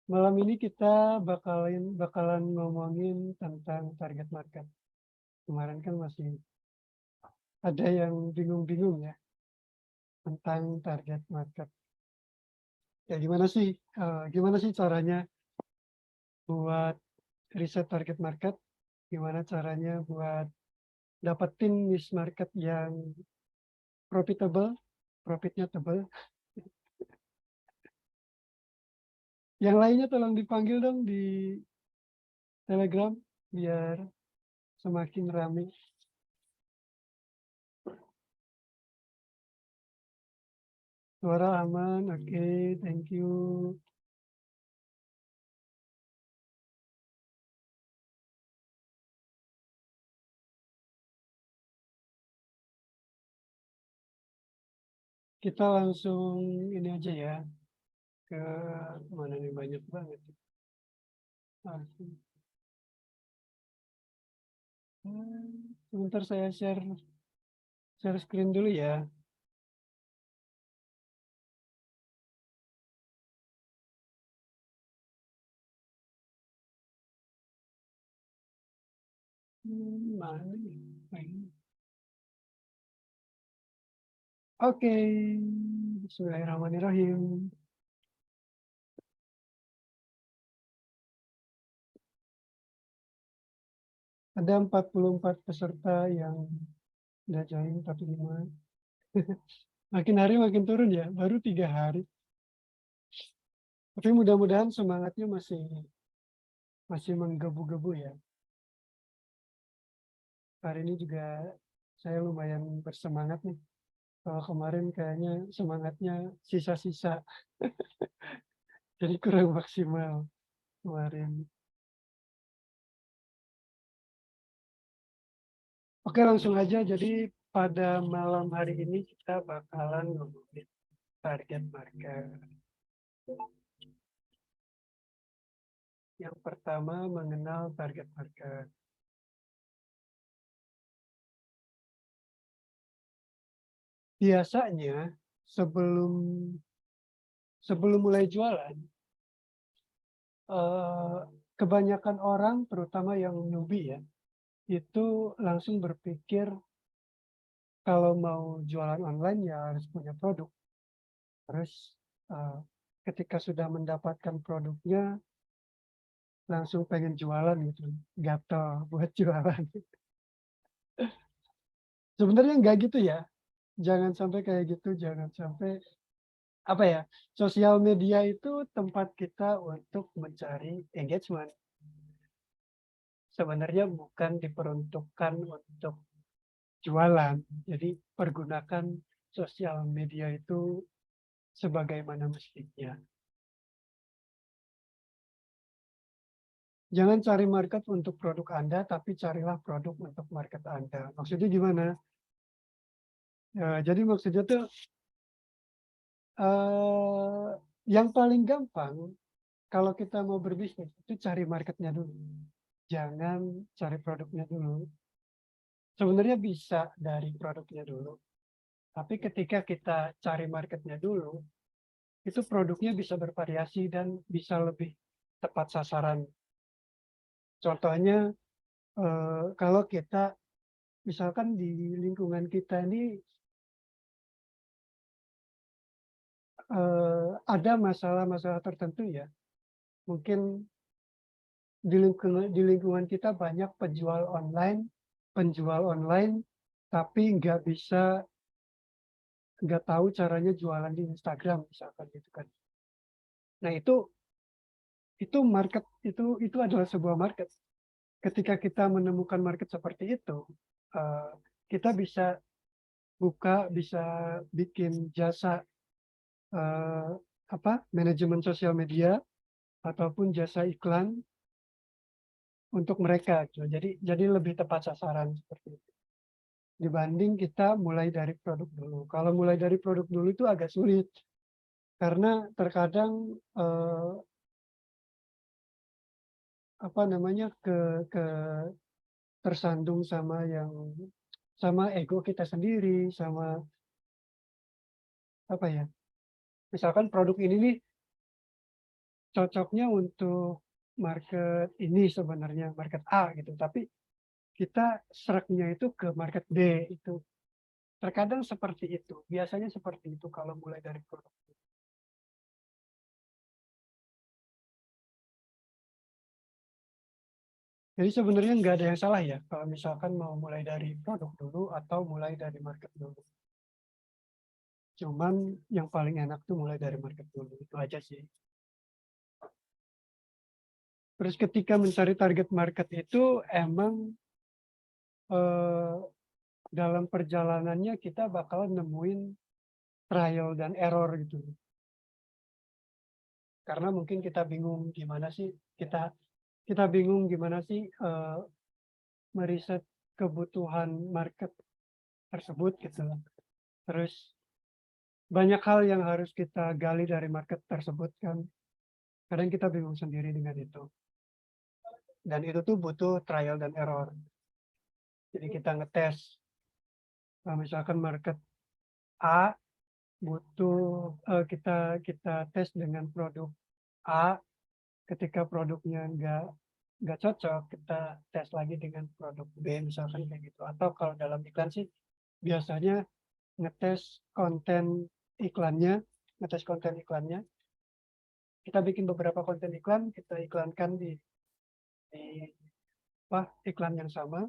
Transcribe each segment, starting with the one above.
Malam ini kita bakalan ngomongin tentang target market. Kemarin kan masih ada yang bingung-bingung ya tentang target market. Ya gimana sih caranya buat riset target market? Gimana caranya buat dapetin niche market yang profitable, profitnya tebal. Yang lainnya tolong dipanggil dong di Telegram biar semakin ramai. Suara aman, oke, thank you. Kita langsung ini aja ya, ke mana nih, banyak banget. Sebentar saya share screen dulu ya. Mana nih? Oke, Bismillahirrahmanirrahim. Ada 44 peserta yang udah join 45. Makin hari makin turun ya, baru 3 hari. Tapi mudah-mudahan semangatnya masih menggebu-gebu ya. Hari ini juga saya lumayan bersemangat nih. Kalau kemarin kayaknya semangatnya sisa-sisa, jadi kurang maksimal kemarin. Oke, langsung aja. Jadi pada malam hari ini kita bakalan ngomongin target market. Yang pertama, mengenal target market. Biasanya sebelum mulai jualan, kebanyakan orang, terutama yang newbie ya, itu langsung berpikir kalau mau jualan online ya harus punya produk. Terus ketika sudah mendapatkan produknya, langsung pengen jualan gitu, gatel buat jualan. Sebenarnya nggak gitu ya, jangan sampai kayak gitu, jangan sampai apa ya, sosial media itu tempat kita untuk mencari engagement. Sebenarnya bukan diperuntukkan untuk jualan. Jadi pergunakan sosial media itu sebagaimana mestinya. Jangan cari market untuk produk Anda, tapi carilah produk untuk market Anda. Maksudnya gimana? Jadi maksudnya tuh yang paling gampang kalau kita mau berbisnis itu cari marketnya dulu. Jangan cari produknya dulu. Sebenarnya bisa dari produknya dulu. Tapi ketika kita cari marketnya dulu, itu produknya bisa bervariasi dan bisa lebih tepat sasaran. Contohnya, kalau kita misalkan di lingkungan kita ini ada masalah-masalah tertentu ya. Mungkin di lingkungan kita banyak penjual online, tapi nggak tahu caranya jualan di Instagram misalkan gitu kan. Nah itu adalah sebuah market. Ketika kita menemukan market seperti itu, kita bisa bikin jasa manajemen sosial media ataupun jasa iklan untuk mereka gitu. Jadi lebih tepat sasaran seperti itu. Dibanding kita mulai dari produk dulu. Kalau mulai dari produk dulu itu agak sulit karena terkadang ke tersandung sama ego kita sendiri, sama apa ya, misalkan produk ini nih cocoknya untuk market ini sebenarnya, market A gitu, tapi kita sreknya itu ke market B itu. Terkadang seperti itu, biasanya seperti itu kalau mulai dari produk. Jadi sebenarnya nggak ada yang salah ya, kalau misalkan mau mulai dari produk dulu atau mulai dari market dulu. Cuman yang paling enak tuh mulai dari market dulu, itu aja sih. Terus ketika mencari target market itu emang eh, dalam perjalanannya kita bakal nemuin trial dan error gitu. Karena mungkin kita bingung gimana sih kita kita bingung gimana sih meriset kebutuhan market tersebut gitu. Terus banyak hal yang harus kita gali dari market tersebut kan. Kadang kita bingung sendiri dengan itu. Dan itu tuh butuh trial dan error. Jadi kita ngetes, misalkan market A butuh kita kita tes dengan produk A, ketika produknya nggak cocok, kita tes lagi dengan produk B misalkan kayak gitu. Atau kalau dalam iklan sih biasanya ngetes konten iklannya, ngetes konten iklannya. Kita bikin beberapa konten iklan, kita iklankan di apa, iklan yang sama.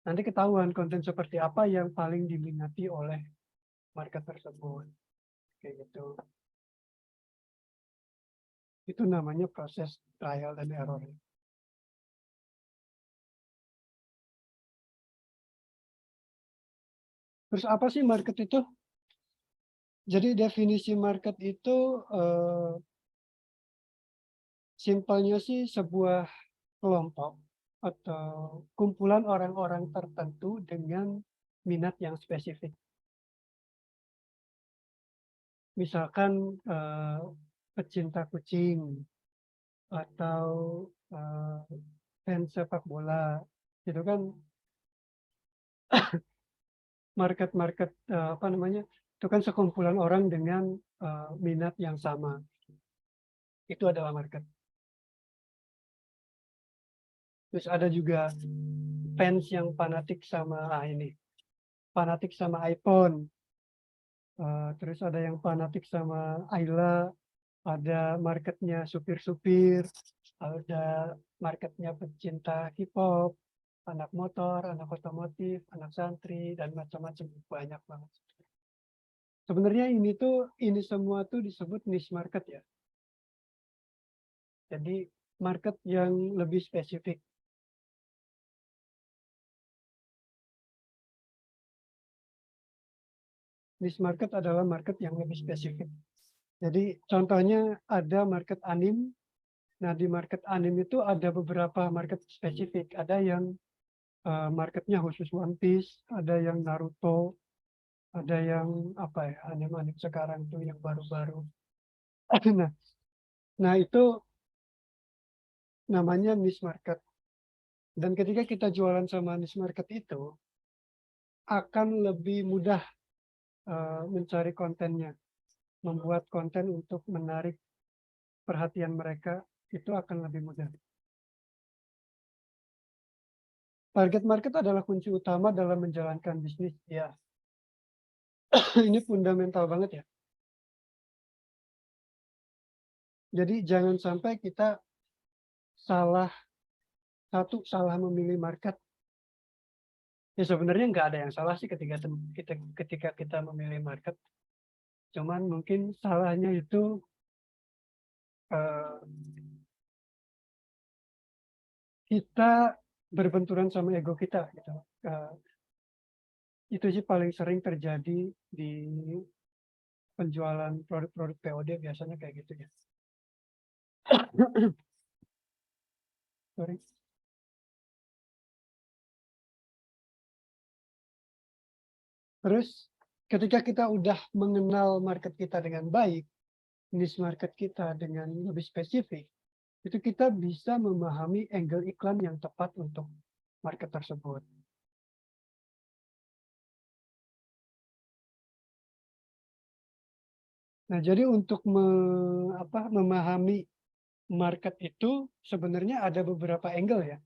Nanti ketahuan konten seperti apa yang paling diminati oleh market tersebut. Kayak gitu. Itu namanya proses trial dan error. Terus apa sih market itu? Jadi definisi market itu simpelnya sih sebuah kelompok atau kumpulan orang-orang tertentu dengan minat yang spesifik. Misalkan pecinta kucing atau eh, fans sepak bola, itu kan market-market apa namanya? Itu kan sekumpulan orang dengan minat yang sama. Itu adalah market. Terus ada juga fans yang fanatik sama ini, fanatik sama iPhone. Terus ada yang fanatik sama Ayla, ada marketnya supir-supir, ada marketnya pecinta K-pop, anak motor, anak otomotif, anak santri, dan macam-macam banyak banget. Sebenarnya ini semua tuh disebut niche market ya. Jadi market yang lebih spesifik. Niche market adalah market yang lebih spesifik. Jadi contohnya ada market anim. Nah di market anim itu ada beberapa market spesifik. Ada yang marketnya khusus One Piece, ada yang Naruto, ada yang apa ya, anim-anim sekarang tuh yang baru-baru. Nah, nah itu namanya niche market. Dan ketika kita jualan sama niche market itu, akan lebih mudah mencari kontennya, membuat konten untuk menarik perhatian mereka, itu akan lebih mudah. Target market adalah kunci utama dalam menjalankan bisnis. Ya, ini fundamental banget ya. Jadi jangan sampai kita salah salah memilih market. Ya sebenarnya nggak ada yang salah sih ketika kita memilih market. Cuman mungkin salahnya itu eh, kita berbenturan sama ego kita gitu. Eh, itu sih paling sering terjadi di penjualan produk-produk POD biasanya kayak gitu ya. Sorry. Terus ketika kita udah mengenal market kita dengan baik, niche market kita dengan lebih spesifik, itu kita bisa memahami angle iklan yang tepat untuk market tersebut. Nah, jadi untuk memahami market itu sebenarnya ada beberapa angle ya.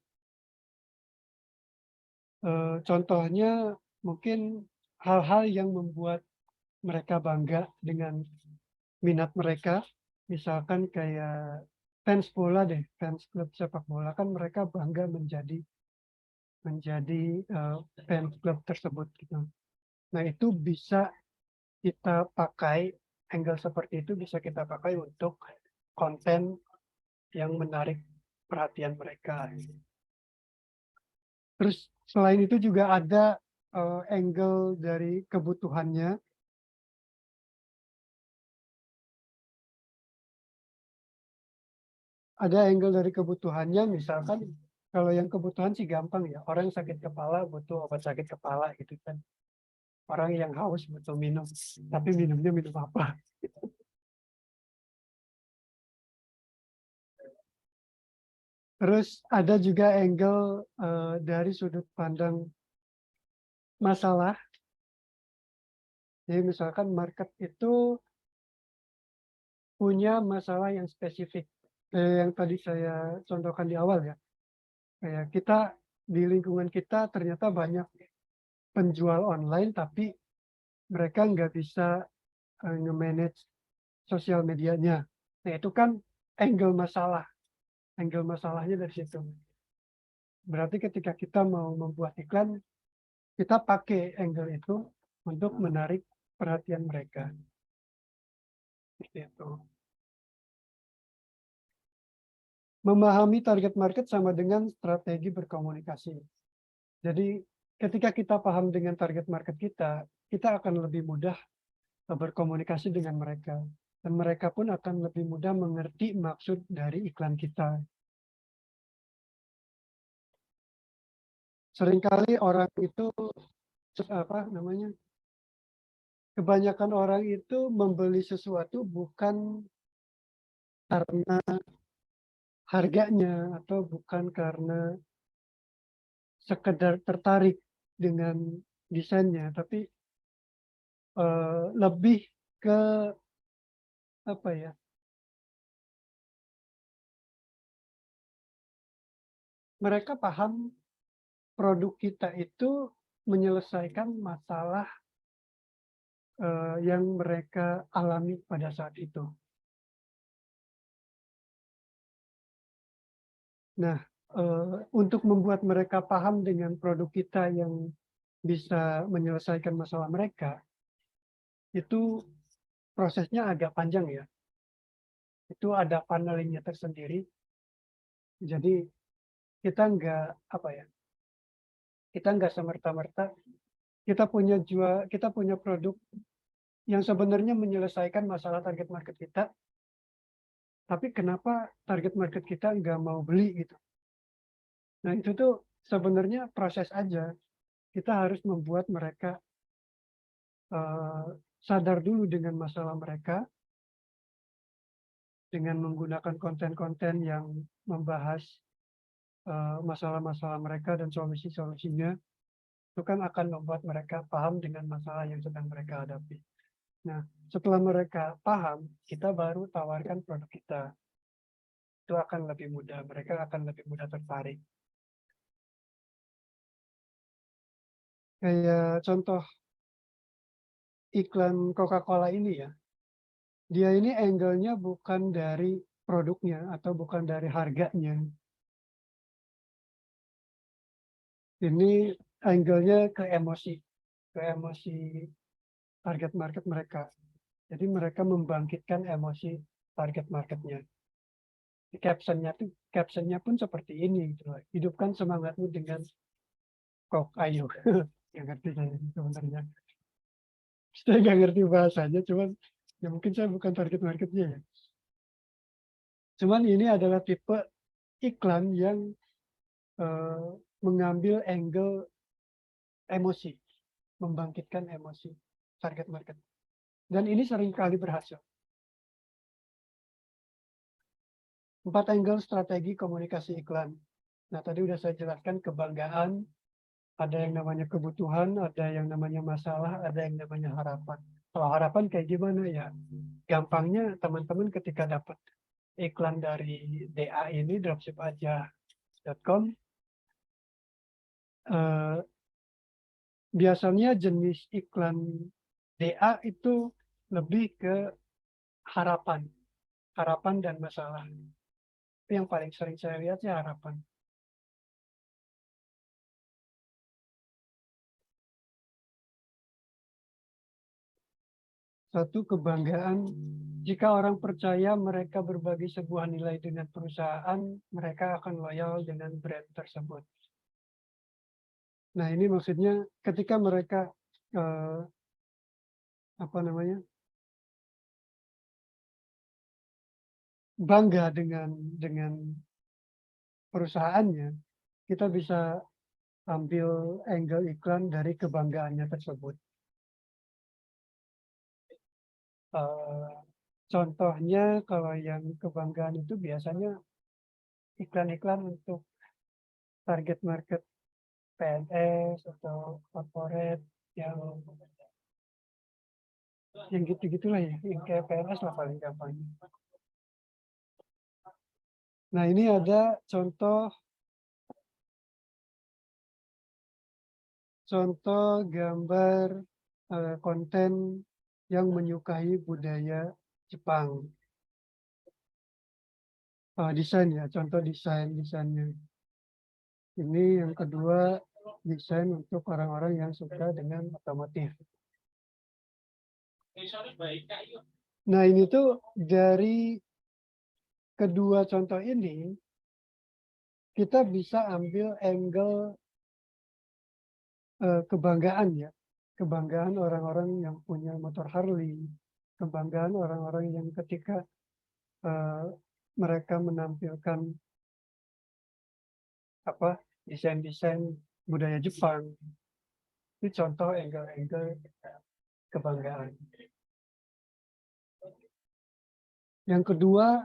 Contohnya mungkin hal-hal yang membuat mereka bangga dengan minat mereka, misalkan kayak fans bola deh, fans klub sepak bola kan mereka bangga menjadi menjadi, fans klub tersebut gitu. Nah, itu bisa kita pakai, angle seperti itu bisa kita pakai untuk konten yang menarik perhatian mereka. Terus selain itu juga ada, angle dari kebutuhannya. Ada angle dari kebutuhannya, misalkan kalau yang kebutuhan sih gampang ya, orang sakit kepala butuh obat sakit kepala gitu kan. Orang yang haus butuh minum, tapi minumnya minum apa? Terus ada juga angle, dari sudut pandang masalah. Jadi misalkan market itu punya masalah yang spesifik, yang tadi saya contohkan di awal ya, kayak kita di lingkungan kita ternyata banyak penjual online, tapi mereka nggak bisa, nge-manage sosial medianya. Nah, itu kan angle masalahnya dari situ. Berarti ketika kita mau membuat iklan, kita pakai angle itu untuk menarik perhatian mereka. Seperti itu. Memahami target market sama dengan strategi berkomunikasi. Jadi ketika kita paham dengan target market kita akan lebih mudah berkomunikasi dengan mereka. Dan mereka pun akan lebih mudah mengerti maksud dari iklan kita. Seringkali orang itu, apa namanya, kebanyakan orang itu membeli sesuatu bukan karena harganya atau bukan karena sekedar tertarik dengan desainnya, tapi lebih ke apa ya, mereka paham produk kita itu menyelesaikan masalah, yang mereka alami pada saat itu. Nah, untuk membuat mereka paham dengan produk kita yang bisa menyelesaikan masalah mereka, itu prosesnya agak panjang ya. Itu ada funnel-nya tersendiri. Jadi kita nggak apa ya, kita nggak semerta-merta kita punya produk yang sebenarnya menyelesaikan masalah target market kita, tapi kenapa target market kita nggak mau beli gitu. Nah, itu tuh sebenarnya proses aja. Kita harus membuat mereka sadar dulu dengan masalah mereka, dengan menggunakan konten-konten yang membahas masalah-masalah mereka dan solusi-solusinya. Itu kan akan membuat mereka paham dengan masalah yang sedang mereka hadapi. Nah, setelah mereka paham, kita baru tawarkan produk kita. Itu akan lebih mudah, mereka akan lebih mudah tertarik. Kayak contoh iklan Coca-Cola ini ya, dia ini angle-nya bukan dari produknya atau bukan dari harganya. Ini angle-nya ke emosi target market mereka. Jadi mereka membangkitkan emosi target marketnya. Captionnya pun seperti ini gitu loh. Hidupkan semangatmu dengan Coke, ayo. Yang ngerti saya sebenarnya. Saya nggak ngerti bahasanya, cuman ya mungkin saya bukan target marketnya ya. Cuman ini adalah tipe iklan yang eh, mengambil angle emosi, membangkitkan emosi target market. Dan ini seringkali berhasil. 4 angle strategi komunikasi iklan. Nah, tadi udah saya jelaskan kebanggaan, Ada yang namanya kebutuhan, ada yang namanya masalah, ada yang namanya harapan. Kalau harapan kayak gimana ya? Gampangnya teman-teman ketika dapat iklan dari DA ini, dropshipaja.com, eh, biasanya jenis iklan DA itu lebih ke harapan, harapan dan masalah. Itu yang paling sering saya lihat ya harapan. Satu kebanggaan, jika orang percaya mereka berbagi sebuah nilai dengan perusahaan, mereka akan loyal dengan brand tersebut. Nah, ini maksudnya ketika mereka eh, apa namanya bangga dengan perusahaannya, kita bisa ambil angle iklan dari kebanggaannya tersebut. Eh, contohnya kalau yang kebanggaan itu biasanya iklan-iklan untuk target market PNS atau corporate yang yang gitu-gitulah ya, yang kayak PNS lah paling gampang. Nah, ini ada contoh gambar konten yang menyukai budaya Jepang. Desain ya, contoh desainnya. Ini yang kedua, desain untuk orang-orang yang suka dengan otomotif. Nah, ini tuh dari kedua contoh ini, kita bisa ambil angle kebanggaan ya. Kebanggaan orang-orang yang punya motor Harley, kebanggaan orang-orang yang ketika eh, mereka menampilkan apa desain-desain budaya Jepang. Itu contoh angle-angle kebanggaan. Yang kedua,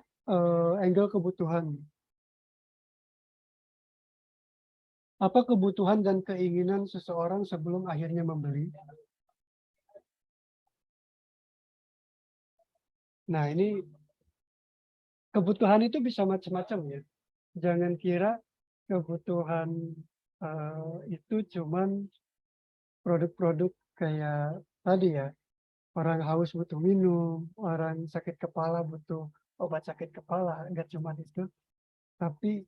angle kebutuhan. Apa kebutuhan dan keinginan seseorang sebelum akhirnya membeli? Nah, ini kebutuhan itu bisa macam-macam ya. Jangan kira kebutuhan itu cuman produk-produk kayak tadi ya. Orang haus butuh minum, orang sakit kepala butuh obat sakit kepala, enggak cuma itu. Tapi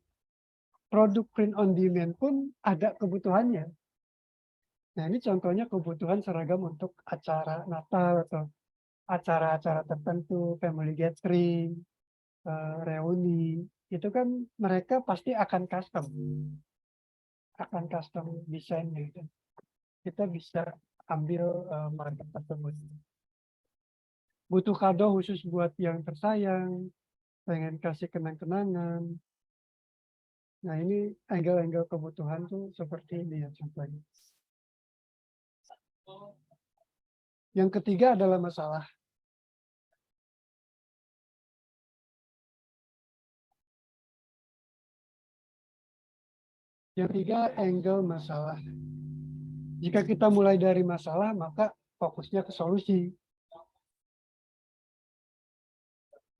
produk print on demand pun ada kebutuhannya. Nah, ini contohnya kebutuhan seragam untuk acara Natal atau acara-acara tertentu, family gathering, reuni. Itu kan mereka pasti akan custom desainnya. Gitu. Kita bisa ambil market tersebut. Butuh kado khusus buat yang tersayang, pengen kasih kenang-kenangan. Nah, ini angle-angle kebutuhan tuh seperti ini ya contohnya. Yang ketiga adalah masalah. Yang ketiga, angle masalah. Jika kita mulai dari masalah, maka fokusnya ke solusi.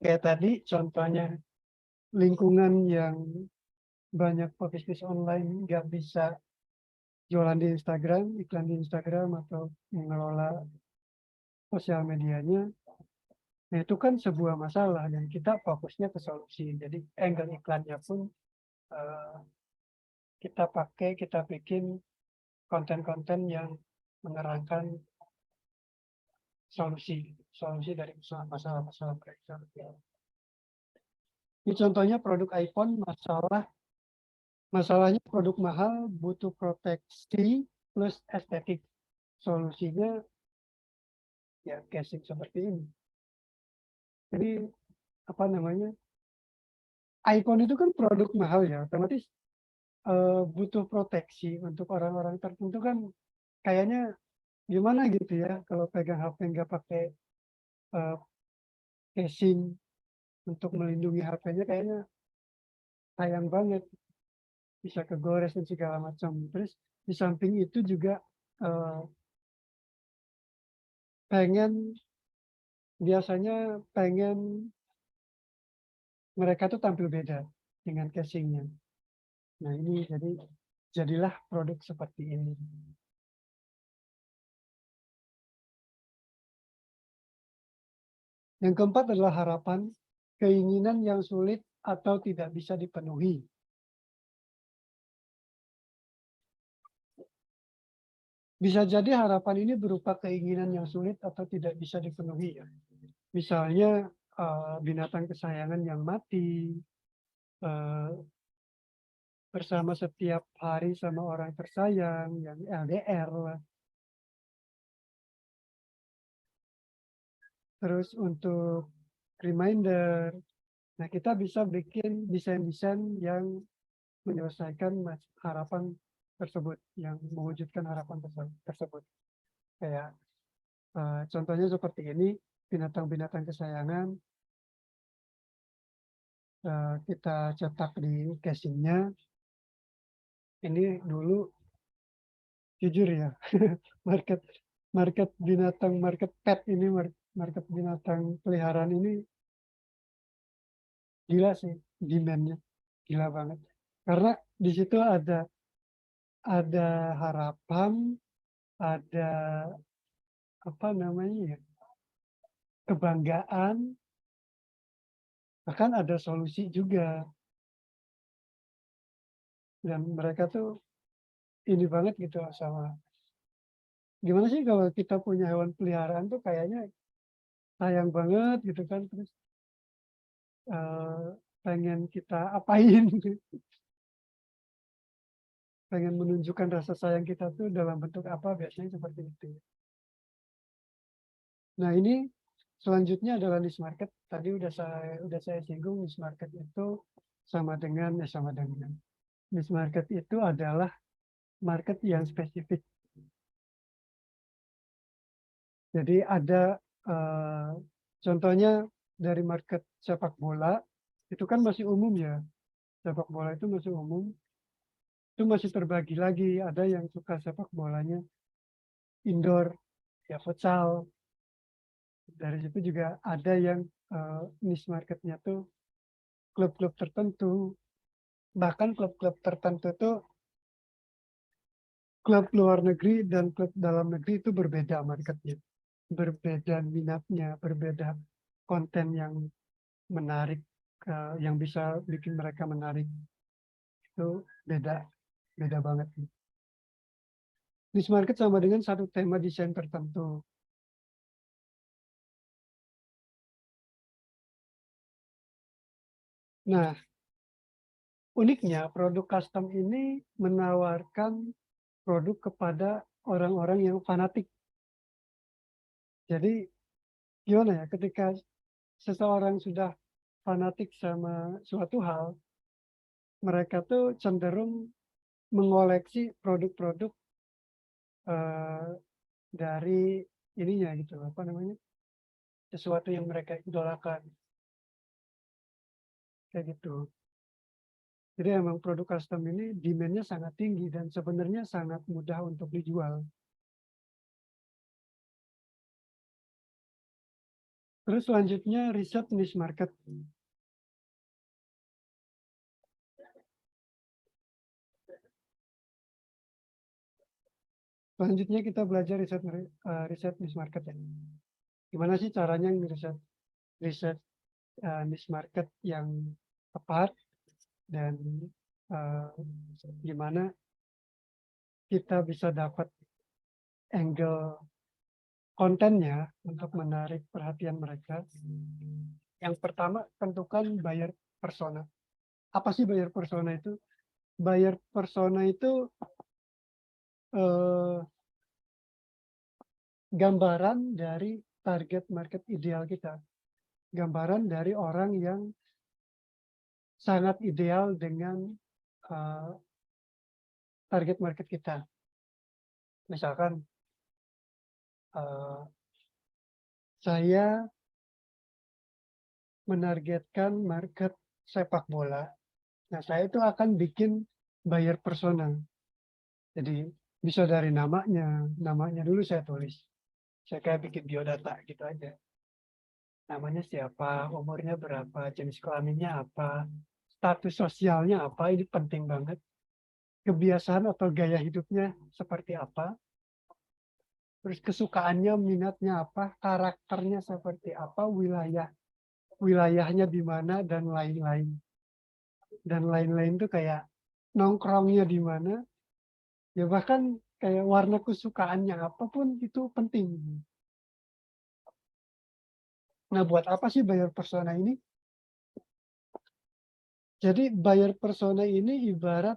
Kayak tadi contohnya lingkungan yang banyak pebisnis online nggak bisa jualan di Instagram, iklan di Instagram atau mengelola sosial medianya. Nah, itu kan sebuah masalah dan kita fokusnya ke solusi. Jadi angle iklannya pun eh, kita bikin konten-konten yang menerangkan solusi dari masalah-masalah mereka. Ini contohnya produk iPhone, masalahnya produk mahal, butuh proteksi plus estetik. Solusinya ya casing seperti ini. Jadi apa namanya? iPhone itu kan produk mahal ya, otomatis butuh proteksi untuk orang-orang tertentu kan kayaknya gimana gitu ya kalau pegang HP nggak pakai uh, casing untuk melindungi HP-nya kayaknya sayang banget bisa kegores dan segala macam. Terus Di samping itu juga biasanya pengen mereka tuh tampil beda dengan casingnya. Nah ini jadilah produk seperti ini. Yang keempat adalah harapan, keinginan yang sulit atau tidak bisa dipenuhi. Bisa jadi harapan ini berupa keinginan yang sulit atau tidak bisa dipenuhi ya. Misalnya binatang kesayangan yang mati, bersama setiap hari sama orang tersayang, yang LDR lah. Terus untuk reminder, nah kita bisa bikin desain-desain yang menyelesaikan harapan tersebut, yang mewujudkan harapan tersebut. Kayak contohnya seperti ini, binatang-binatang kesayangan, kita cetak di casingnya. Ini dulu jujur ya, market binatang, market pet ini, market binatang peliharaan ini gila sih, demand-nya gila banget. Karena di situ ada harapan, ada apa namanya ya, kebanggaan, bahkan ada solusi juga. Dan mereka tuh ini banget gitu sama, gimana sih kalau kita punya hewan peliharaan tuh kayaknya sayang banget gitu kan, terus pengen kita apain gitu. Pengen menunjukkan rasa sayang kita tuh dalam bentuk apa, biasanya seperti itu. Nah ini selanjutnya adalah niche market. Tadi udah saya singgung, niche market itu sama dengan niche market itu adalah market yang spesifik. Jadi ada contohnya dari market sepak bola, itu kan masih umum ya. Sepak bola itu masih umum, itu masih terbagi lagi. Ada yang suka sepak bolanya indoor, ya futsal. Dari situ juga ada yang niche marketnya tuh klub-klub tertentu. Bahkan klub-klub tertentu tuh klub luar negeri dan klub dalam negeri itu berbeda marketnya. Berbeda minatnya, berbeda konten yang menarik, yang bisa bikin mereka menarik. Itu beda, beda banget. Niche market sama dengan satu tema desain tertentu. Nah, uniknya produk custom ini menawarkan produk kepada orang-orang yang fanatik. Jadi gimana ya, ketika seseorang sudah fanatik sama suatu hal, mereka tuh cenderung mengoleksi produk-produk dari ininya gitu, apa namanya, sesuatu yang mereka idolakan, kayak gitu. Jadi emang produk custom ini demand-nya sangat tinggi dan sebenarnya sangat mudah untuk dijual. Terus selanjutnya riset niche market. Selanjutnya kita belajar riset niche market ya. Gimana sih caranya riset niche market yang tepat, dan gimana kita bisa dapat angle kontennya untuk menarik perhatian mereka. Yang pertama, tentukan buyer persona. Apa sih buyer persona itu? Buyer persona itu eh, gambaran dari target market ideal kita. Gambaran dari orang yang sangat ideal dengan target market kita. Misalkan saya menargetkan market sepak bola. Nah, saya itu akan bikin buyer persona. Jadi bisa dari namanya dulu saya tulis. Saya kayak bikin biodata gitu aja. Namanya siapa, umurnya berapa, jenis kelaminnya apa, status sosialnya apa, ini penting banget. Kebiasaan atau gaya hidupnya seperti apa, terus kesukaannya, minatnya apa, karakternya seperti apa, wilayahnya di mana, dan lain-lain. Dan lain-lain tuh kayak nongkrongnya di mana, ya bahkan kayak warna kesukaannya apapun itu penting. Nah, buat apa sih buyer persona ini? Jadi buyer persona ini ibarat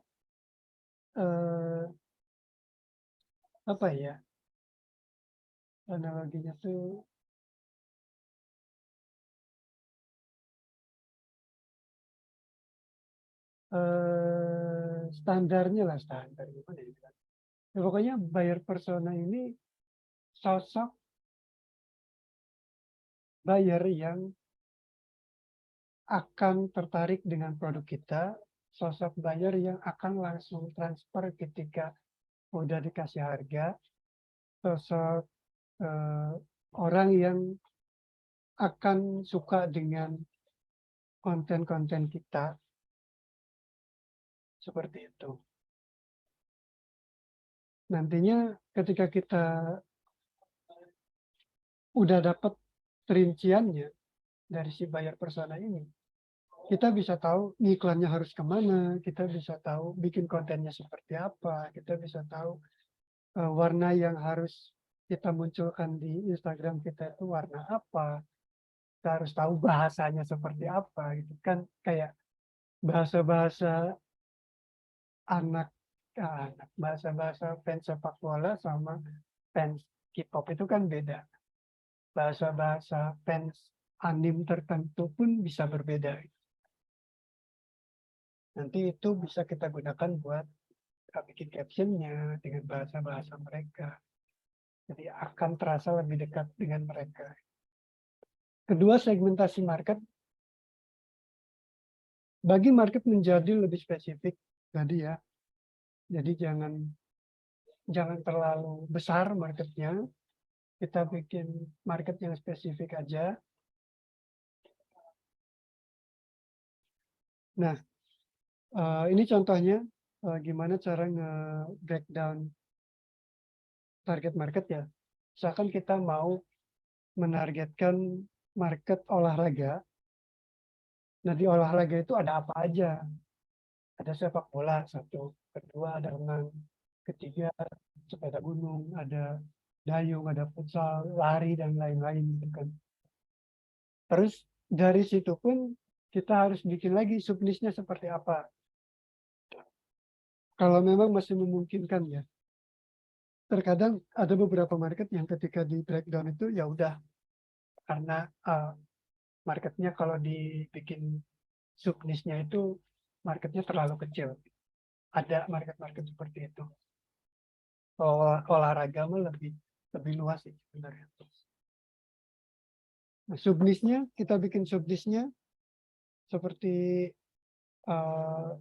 eh, apa ya analoginya tuh, standarnya lah, standar gimana ya? Ya, pokoknya buyer persona ini sosok buyer yang akan tertarik dengan produk kita, sosok buyer yang akan langsung transfer ketika udah dikasih harga, sosok eh, orang yang akan suka dengan konten-konten kita, seperti itu. Nantinya ketika kita udah dapat perinciannya dari si buyer persona ini, kita bisa tahu iklannya harus kemana, kita bisa tahu bikin kontennya seperti apa, kita bisa tahu warna yang harus kita munculkan di Instagram kita itu warna apa, kita harus tahu bahasanya seperti apa, gitu kan. Kayak bahasa-bahasa anak, bahasa-bahasa fans sepak bola sama fans K-pop itu kan beda. Bahasa-bahasa fans anim tertentu pun bisa berbeda. Nanti itu bisa kita gunakan buat bikin captionnya dengan bahasa-bahasa mereka. Jadi akan terasa lebih dekat dengan mereka. Kedua, segmentasi market. Bagi market menjadi lebih spesifik tadi ya. Jadi jangan terlalu besar marketnya. Kita bikin market yang spesifik aja. Nah, ini contohnya gimana cara nge-breakdown target market ya. Misalkan kita mau menargetkan market olahraga. Nah, di olahraga itu ada apa aja? Ada sepak bola satu, kedua ada renang, ketiga sepeda gunung, ada dayung, ada futsal, lari dan lain-lain gitu kan. Terus dari situ pun kita harus bikin lagi subnisnya seperti apa. Kalau memang masih memungkinkan ya. Terkadang ada beberapa market yang ketika di breakdown itu ya udah, karena marketnya kalau dibikin subnisnya itu marketnya terlalu kecil. Ada market-market seperti itu. Olahraga mah lebih luas sih sebenarnya. Nah, subnisnya kita bikin subnisnya seperti uh,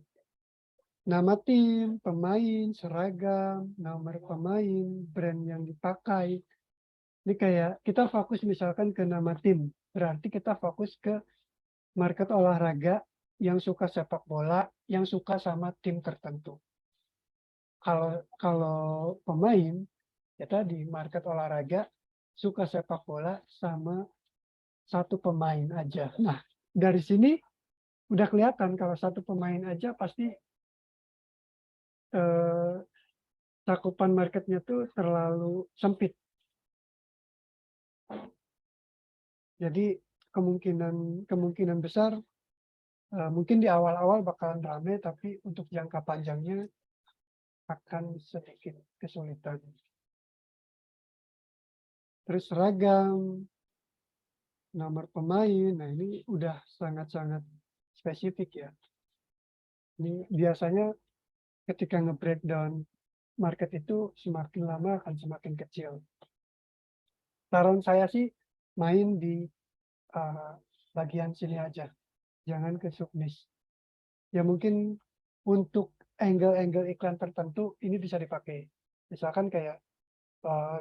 nama tim, pemain, seragam, nomor pemain, brand yang dipakai. Ini kayak kita fokus misalkan ke nama tim, berarti kita fokus ke market olahraga yang suka sepak bola, yang suka sama tim tertentu. Kalau pemain, ya tadi market olahraga suka sepak bola sama satu pemain aja. Nah, dari sini udah kelihatan kalau satu pemain aja pasti eh, cakupan marketnya tuh terlalu sempit. Jadi kemungkinan besar mungkin di awal-awal bakalan rame, tapi untuk jangka panjangnya akan sedikit kesulitan. Terus seragam, nomor pemain, nah ini udah sangat-sangat spesifik ya. Ini biasanya ketika nge-breakdown market itu semakin lama akan semakin kecil. Saran saya sih main di bagian sini aja, jangan ke subnis. Ya mungkin untuk angle-angle iklan tertentu ini bisa dipakai. Misalkan kayak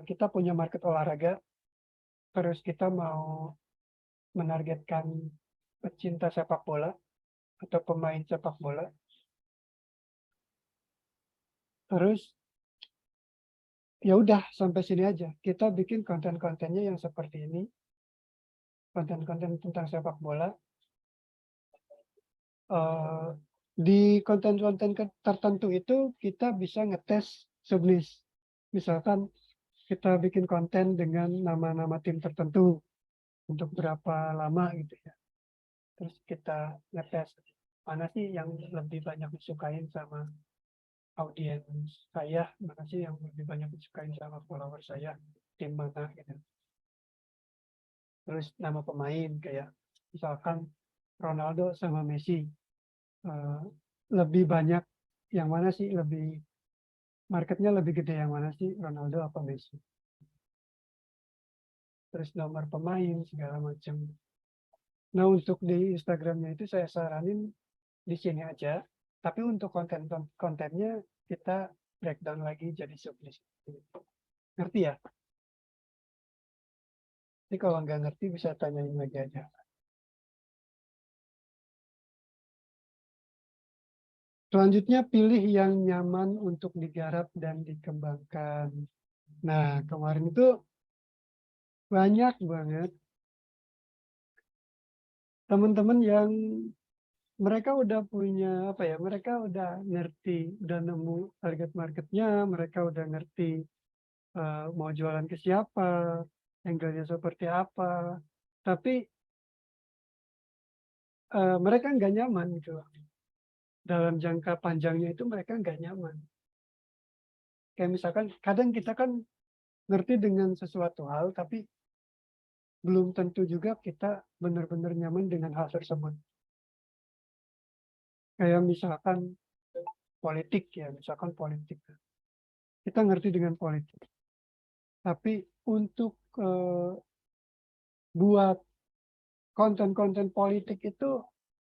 kita punya market olahraga, terus kita mau menargetkan pecinta sepak bola atau pemain sepak bola, terus ya udah sampai sini aja. Kita bikin konten-kontennya yang seperti ini, konten-konten tentang sepak bola. Di konten-konten tertentu itu kita bisa ngetes subniche. Misalkan kita bikin konten dengan nama-nama tim tertentu untuk berapa lama gitu ya. Terus kita ngetes mana sih yang lebih banyak disukain sama audiens saya, mana sih yang lebih banyak disukain sama follower saya, tim mana gitu. Terus nama pemain kayak misalkan Ronaldo sama Messi, lebih banyak yang mana sih, lebih marketnya lebih gede yang mana sih, Ronaldo apa Messi. Terus nomor pemain segala macam. Nah, untuk di Instagramnya itu saya saranin di sini aja, tapi untuk kontennya kita breakdown lagi jadi sublist. Ngerti ya? Jadi kalau nggak ngerti bisa tanyain lagi aja. Selanjutnya pilih yang nyaman untuk digarap dan dikembangkan. Nah, kemarin itu banyak banget teman-teman yang mereka udah punya apa ya, mereka udah ngerti, udah nemu target marketnya, mereka udah ngerti mau jualan ke siapa, angle-nya seperti apa, tapi mereka nggak nyaman gitu. Dalam jangka panjangnya itu mereka nggak nyaman. Kayak misalkan kadang kita kan ngerti dengan sesuatu hal, tapi belum tentu juga kita benar-benar nyaman dengan hal tersebut. Kayak misalkan politik ya, misalkan politik. Kita ngerti dengan politik. Tapi untuk buat konten-konten politik itu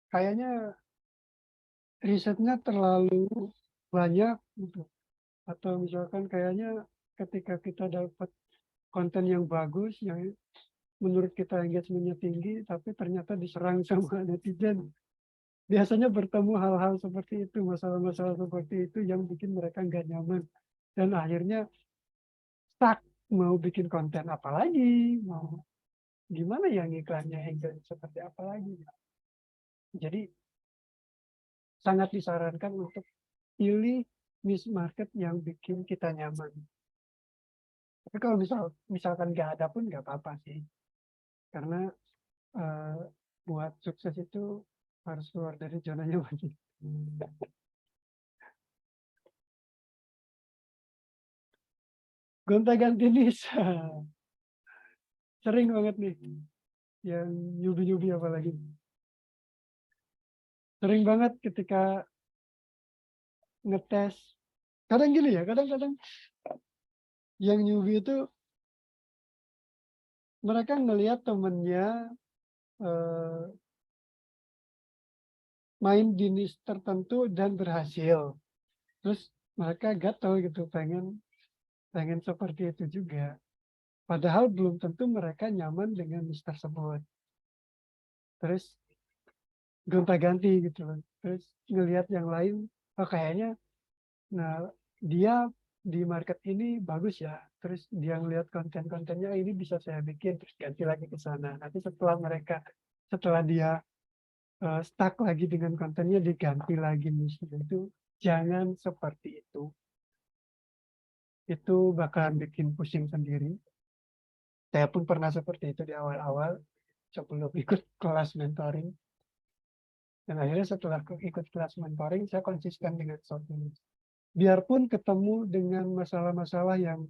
kayaknya risetnya terlalu banyak gitu. Atau misalkan kayaknya ketika kita dapat konten yang bagus, yang menurut kita engagementnya tinggi, tapi ternyata diserang sama netizen. Biasanya bertemu hal-hal seperti itu, masalah-masalah seperti itu yang bikin mereka nggak nyaman. Dan akhirnya stuck, mau bikin konten apa lagi, mau gimana yang iklannya engage seperti apa lagi. Jadi sangat disarankan untuk pilih niche market yang bikin kita nyaman. Tapi kalau misalkan nggak ada pun nggak apa-apa sih. Karena eh, buat sukses itu harus keluar dari zona nyaman. Gonta-ganti niche. Sering banget nih. Yang nyubi-nyubi apalagi. Sering banget ketika ngetes. Kadang gini ya, kadang-kadang yang nyubi itu mereka ngelihat temennya main jenis tertentu dan berhasil. Terus mereka gatel gitu, pengen seperti itu juga. Padahal belum tentu mereka nyaman dengan jenis tersebut. Terus gonta-ganti gitu loh. Terus ngelihat yang lain, oh kayaknya, nah dia di market ini bagus ya. Terus dia ngelihat konten-kontennya ini bisa saya bikin, terus ganti lagi ke sana. Nanti setelah dia stuck lagi dengan kontennya, diganti lagi misalnya. Itu jangan seperti itu. Itu bakalan bikin pusing sendiri. Saya pun pernah seperti itu di awal-awal sebelum ikut kelas mentoring. Dan akhirnya setelah ikut kelas mentoring, saya konsisten dengan short finish. Biarpun ketemu dengan masalah-masalah yang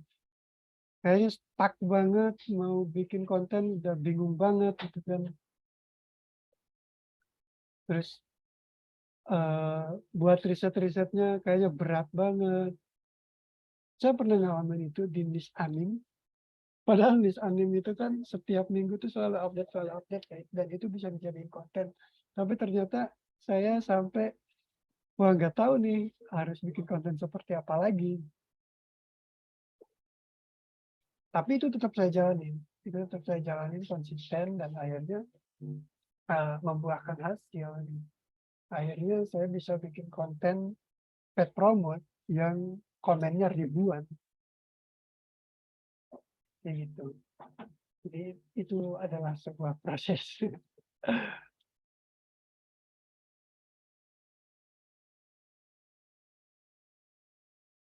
kayaknya stuck banget, mau bikin konten udah bingung banget gitu kan. Terus buat riset-risetnya kayaknya berat banget. Saya pernah ngalamin itu di niche anime. Padahal niche anime itu kan setiap minggu tuh selalu update, dan itu bisa dijadiin konten. Tapi ternyata saya sampai wah nggak tahu nih harus bikin konten seperti apa lagi. Tapi itu tetap saya jalanin. Itu tetap saya jalanin konsisten dan akhirnya membuahkan hasil. Akhirnya saya bisa bikin konten pet promote yang komennya ribuan, kayak gitu. Jadi itu adalah sebuah proses.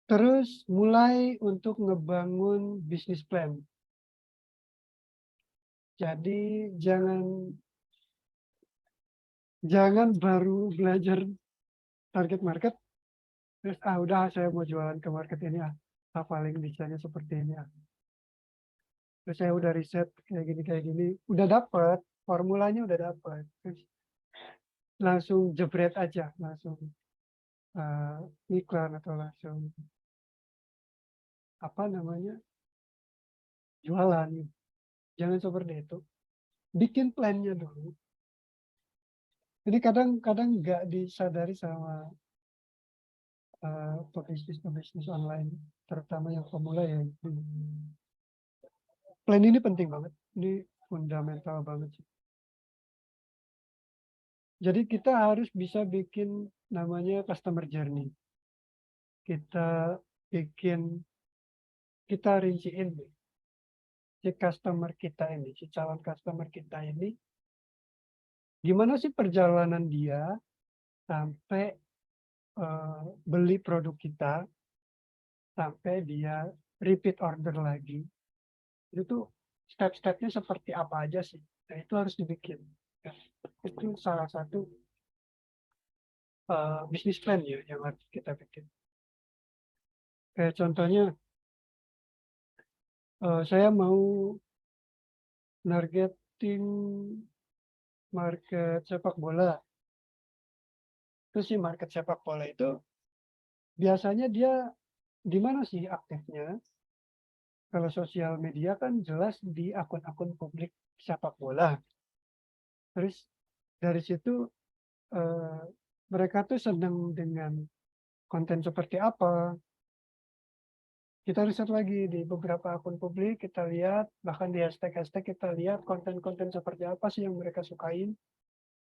Terus mulai untuk ngebangun bisnis plan. Jadi jangan baru belajar target market, terus udah saya mau jualan ke market ini paling bisanya seperti ini Terus saya udah riset kayak gini, udah dapet formulanya udah dapet, terus langsung jebret aja, langsung iklan atau langsung apa namanya jualan. Jangan seperti itu. Bikin plannya dulu. Jadi kadang-kadang nggak disadari sama pebisnis online, terutama yang pemula ya. Plan ini penting banget. Ini fundamental banget sih. Jadi kita harus bisa bikin namanya customer journey. Kita bikin, kita rinciin nih, si customer kita ini, si calon customer kita ini, gimana sih perjalanan dia sampai beli produk kita, sampai dia repeat order lagi. Itu tuh step-stepnya seperti apa aja sih. Nah itu harus dibikin. Ya, itu salah satu bisnis plan ya yang harus kita bikin. Kayak contohnya, saya mau nargetin market sepak bola. Terus si market sepak bola itu biasanya dia di mana sih aktifnya? Kalau sosial media kan jelas di akun-akun publik sepak bola. Terus dari situ eh, mereka tuh senang dengan konten seperti apa. Kita riset lagi di beberapa akun publik, kita lihat, bahkan di hashtag-hashtag kita lihat konten-konten seperti apa sih yang mereka sukain.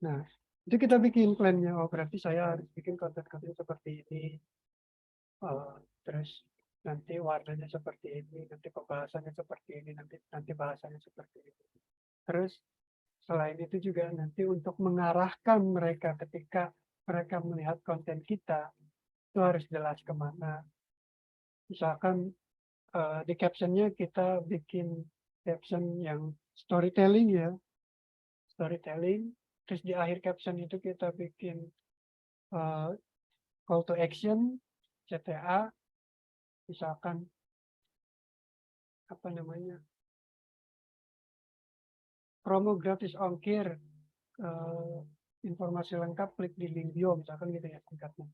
Nah, itu kita bikin plannya. Oh, berarti saya harus bikin konten-konten seperti ini. Terus nanti warnanya seperti ini, nanti pembahasannya seperti ini, nanti bahasanya seperti ini. Terus selain itu juga nanti untuk mengarahkan mereka ketika mereka melihat konten kita, itu harus jelas kemana. Misalkan di captionnya kita bikin caption yang storytelling ya, storytelling. Terus di akhir caption itu kita bikin uh, call to action, CTA, misalkan apa namanya, promo gratis ongkir, uh, informasi lengkap klik di link bio, misalkan gitu ya singkatnya.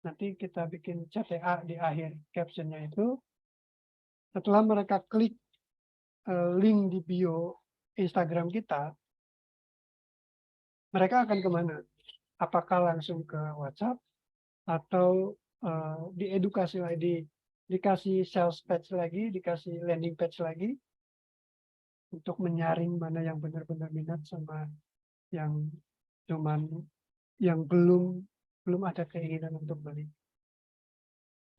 Nanti kita bikin CTA di akhir captionnya itu. Setelah mereka klik link di bio Instagram kita, mereka akan kemana? Apakah langsung ke WhatsApp atau diedukasi lagi, dikasih sales page lagi, dikasih landing page lagi untuk menyaring mana yang benar-benar minat sama yang cuman yang belum belum ada keinginan untuk beli.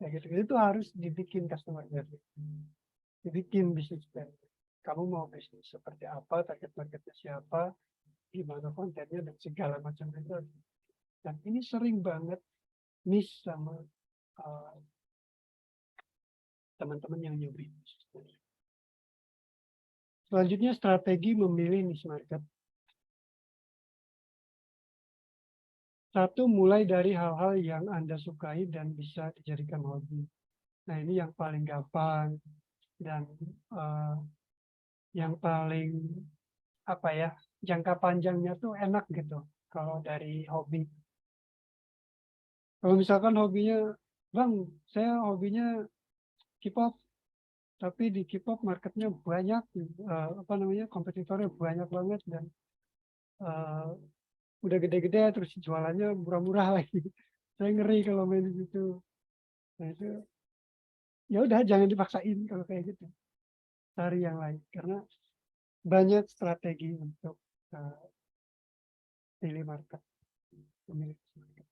Kayak gitu. Itu harus dibikin customer journey, dibikin bisnis plan. Kamu mau bisnis seperti apa, target marketnya siapa, gimana kontennya dan segala macam itu. Dan ini sering banget miss sama uh, teman-teman yang newbie. Selanjutnya strategi memilih niche market. Satu, mulai dari hal-hal yang Anda sukai dan bisa dijadikan hobi. Nah ini yang paling gampang dan yang paling apa ya, jangka panjangnya tuh enak gitu kalau dari hobi. Kalau misalkan hobinya, Bang, saya hobinya K-pop, tapi di K-pop marketnya banyak, apa namanya, kompetitornya banyak banget dan uh, udah gede-gede terus jualannya murah-murah lagi. Saya ngeri kalau main di situ. Nah itu ya udah jangan dipaksain kalau kayak gitu. Cari yang lain karena banyak strategi untuk uh, pilih market, memilih market.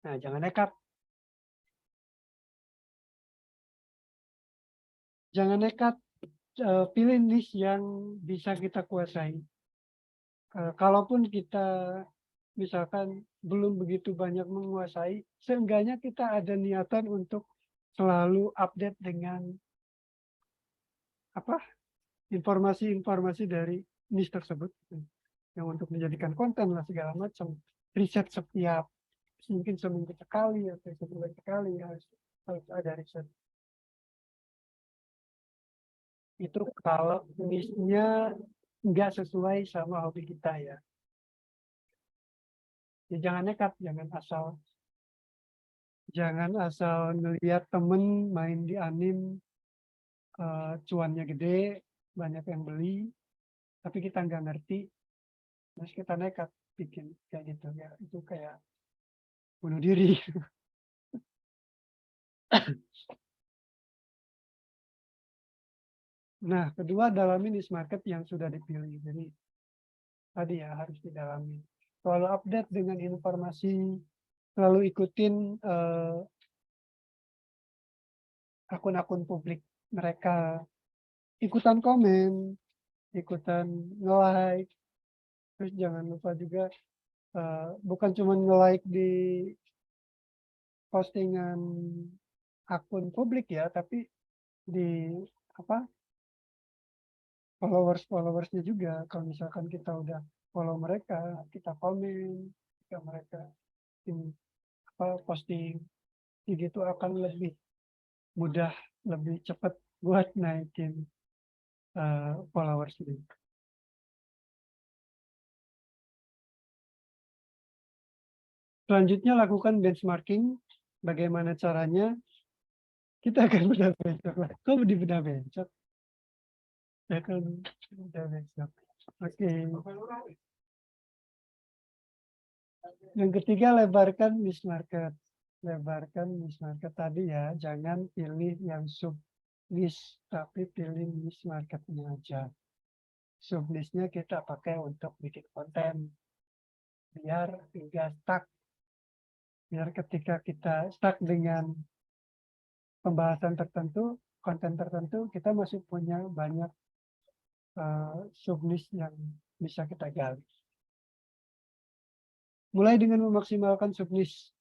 Nah, jangan nekat. Jangan nekat pilih niche yang bisa kita kuasai. Kalaupun kita misalkan belum begitu banyak menguasai, seenggaknya kita ada niatan untuk selalu update dengan apa informasi-informasi dari niche tersebut, yang untuk menjadikan konten lah segala macam, riset setiap mungkin seminggu sekali atau sebulan sekali harus ada riset. Itu kalau niche-nya nggak sesuai sama hobi kita ya. Ya jangan nekat, jangan asal ngelihat temen main di anim cuannya gede, banyak yang beli, tapi kita nggak ngerti, terus kita nekat bikin kayak gitu ya, itu kayak bunuh diri. Nah, kedua dalami niche market yang sudah dipilih. Jadi tadi ya harus didalami. Selalu update dengan informasi, selalu ikutin akun-akun publik mereka, ikutan komen, ikutan nge-like, terus jangan lupa juga bukan cuma nge-like di postingan akun publik ya, tapi di apa followersnya juga. Kalau misalkan kita udah follow mereka, kita komen, jika mereka posting, gitu akan lebih mudah, lebih cepat buat naikin followers ini. Selanjutnya lakukan benchmarking. Bagaimana caranya? Kita akan bedah besok lah. Kok di bedah besok? Ya kan bedah besok. Oke. Yang ketiga, lebarkan niche market. Lebarkan niche market tadi ya. Jangan pilih yang sub niche, tapi pilih niche marketnya aja. Sub niche-nya kita pakai untuk bikin konten. Biar tidak stuck. Biar ketika kita stuck dengan pembahasan tertentu, konten tertentu, kita masih punya banyak sub niche yang bisa kita gali. Mulai dengan memaksimalkan sub niche.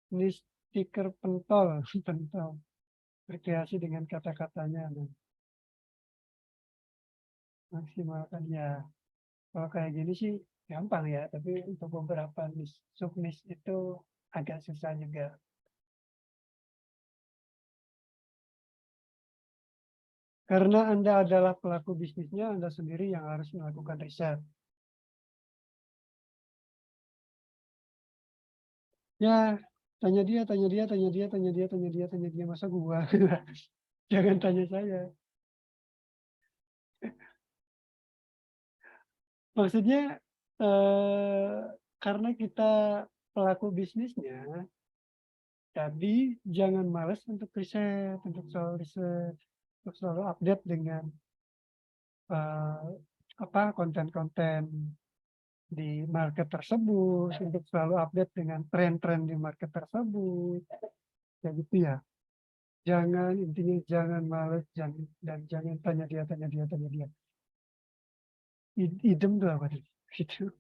Niche stiker pentol, pentol. Berkreasi dengan kata-katanya. Nah, maksimalkan ya. Kalau kayak gini sih gampang ya, tapi untuk beberapa niche, sub niche itu agak susah juga. Karena Anda adalah pelaku bisnisnya, Anda sendiri yang harus melakukan riset. Ya, tanya dia, tanya dia, tanya dia, tanya dia, tanya dia, tanya dia, masa gua? Jangan tanya saya. Maksudnya karena kita pelaku bisnisnya, jadi jangan malas untuk riset, untuk selalu riset, untuk selalu update dengan konten-konten di market tersebut, untuk selalu update dengan tren-tren di market tersebut, kayak gitu ya. Jangan, intinya jangan malas, dan jangan tanya dia, tanya dia, tanya dia. Idem tuh apa tuh? Gitu.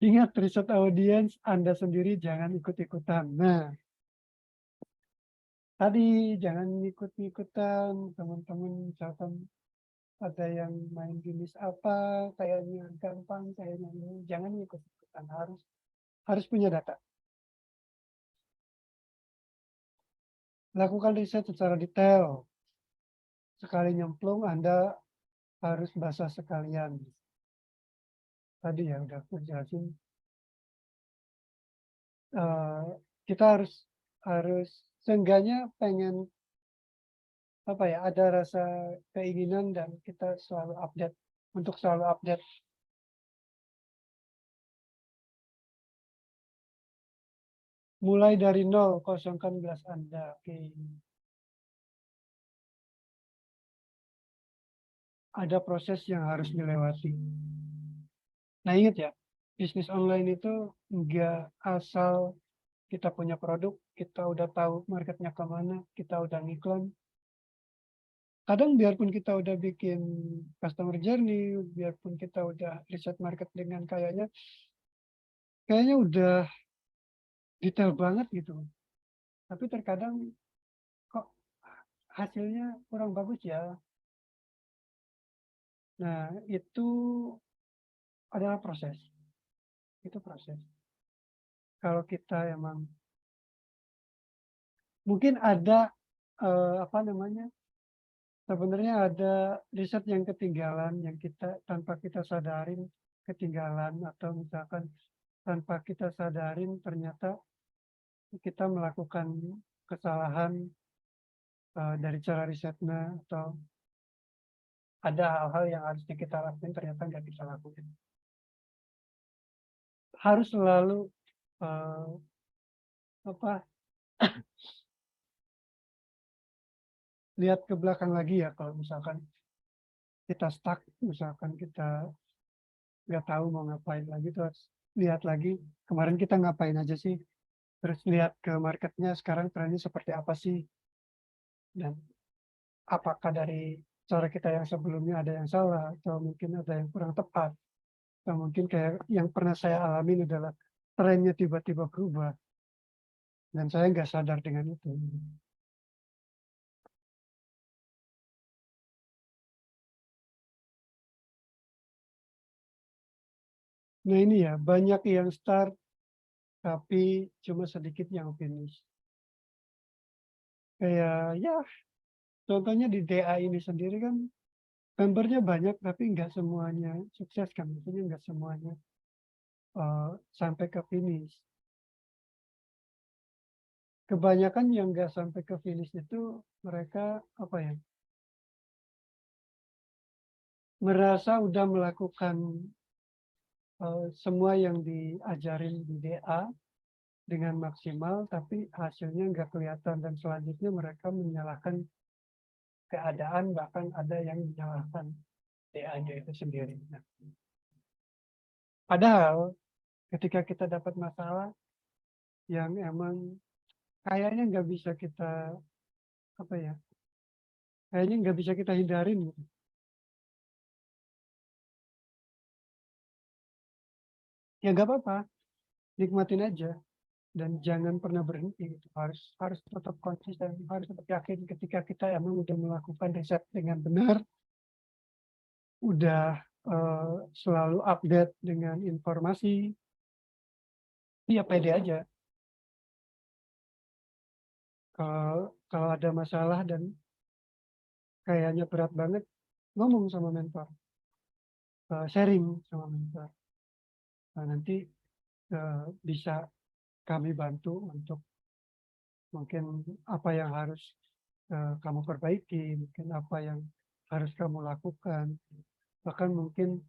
Ingat, riset audiens Anda sendiri, jangan ikut-ikutan. Nah, tadi jangan ikut-ikutan teman-teman, misalkan ada yang main jenis apa, kayaknya gampang, kayaknya ini, jangan ikut-ikutan, harus punya data. Lakukan riset secara detail. Sekali nyemplung, Anda harus basah sekalian. Tadi ya udah aku jelasin. Kita harus seenggaknya pengen ada rasa keinginan dan kita selalu update untuk selalu update. Mulai dari nol, kosongkan gelas Anda. Oke. Ada proses yang harus dilewati. Nah, ingat ya, bisnis online itu nggak asal kita punya produk, kita udah tahu marketnya kemana, kita udah ngiklan. Kadang biarpun kita udah bikin customer journey, biarpun kita udah riset market dengan kayaknya udah detail banget gitu. Tapi terkadang kok hasilnya kurang bagus ya. Nah, itu adalah proses. Itu proses. Kalau kita emang mungkin ada apa namanya? Sebenarnya ada riset yang ketinggalan yang kita tanpa kita sadarin ketinggalan, atau misalkan tanpa kita sadarin ternyata kita melakukan kesalahan dari cara risetnya, atau ada hal-hal yang harusnya kita lakukan ternyata nggak bisa lakukan. Harus selalu apa lihat ke belakang lagi ya, kalau misalkan kita stuck, misalkan kita nggak tahu mau ngapain lagi, terus lihat lagi kemarin kita ngapain aja sih, terus lihat ke marketnya sekarang trennya seperti apa sih, dan apakah dari cara kita yang sebelumnya ada yang salah, atau mungkin ada yang kurang tepat, atau mungkin kayak yang pernah saya alami adalah trennya tiba-tiba berubah dan saya nggak sadar dengan itu. Nah ini ya, banyak yang start tapi cuma sedikit yang finish. Kayak ya, contohnya di DA ini sendiri kan membernya banyak tapi nggak semuanya sukses kan, maksudnya nggak semuanya sampai ke finish. Kebanyakan yang nggak sampai ke finish itu mereka apa ya, merasa udah melakukan semua yang diajarin di DA dengan maksimal, tapi hasilnya nggak kelihatan, dan selanjutnya mereka menyalahkan keadaan, bahkan ada yang menyalahkan DA-nya itu sendiri. Nah, padahal ketika kita dapat masalah yang emang kayaknya nggak bisa kita apa ya, kayaknya nggak bisa kita hindarin gitu. Ya nggak apa-apa, nikmatin aja dan jangan pernah berhenti gitu. Harus tetap konsisten, harus tetap yakin ketika kita emang udah melakukan riset dengan benar, udah selalu update dengan informasi, ya pede aja. Kalau ada masalah dan kayaknya berat banget, ngomong sama mentor, sharing sama mentor. Nah, nanti bisa kami bantu untuk mungkin apa yang harus kamu perbaiki, mungkin apa yang harus kamu lakukan. Bahkan mungkin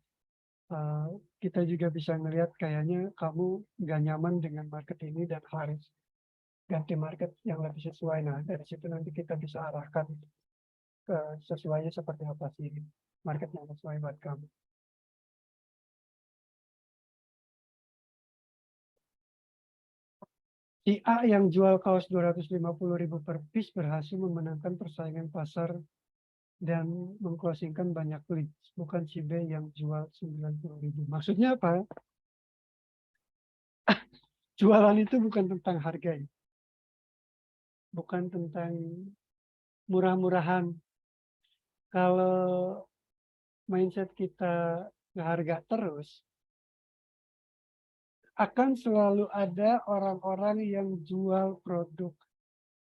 uh, kita juga bisa melihat kayaknya kamu nggak nyaman dengan market ini dan harus ganti market yang lebih sesuai. Nah, dari situ nanti kita bisa arahkan ke sesuainya seperti apa sih market yang sesuai buat kamu. Si A yang jual kaos 250.000 per piece berhasil memenangkan persaingan pasar dan mengclosingkan banyak leads. Bukan si B yang jual 90.000. Maksudnya apa? Jualan itu bukan tentang harga, bukan tentang murah-murahan. Kalau mindset kita harga terus, akan selalu ada orang-orang yang jual produk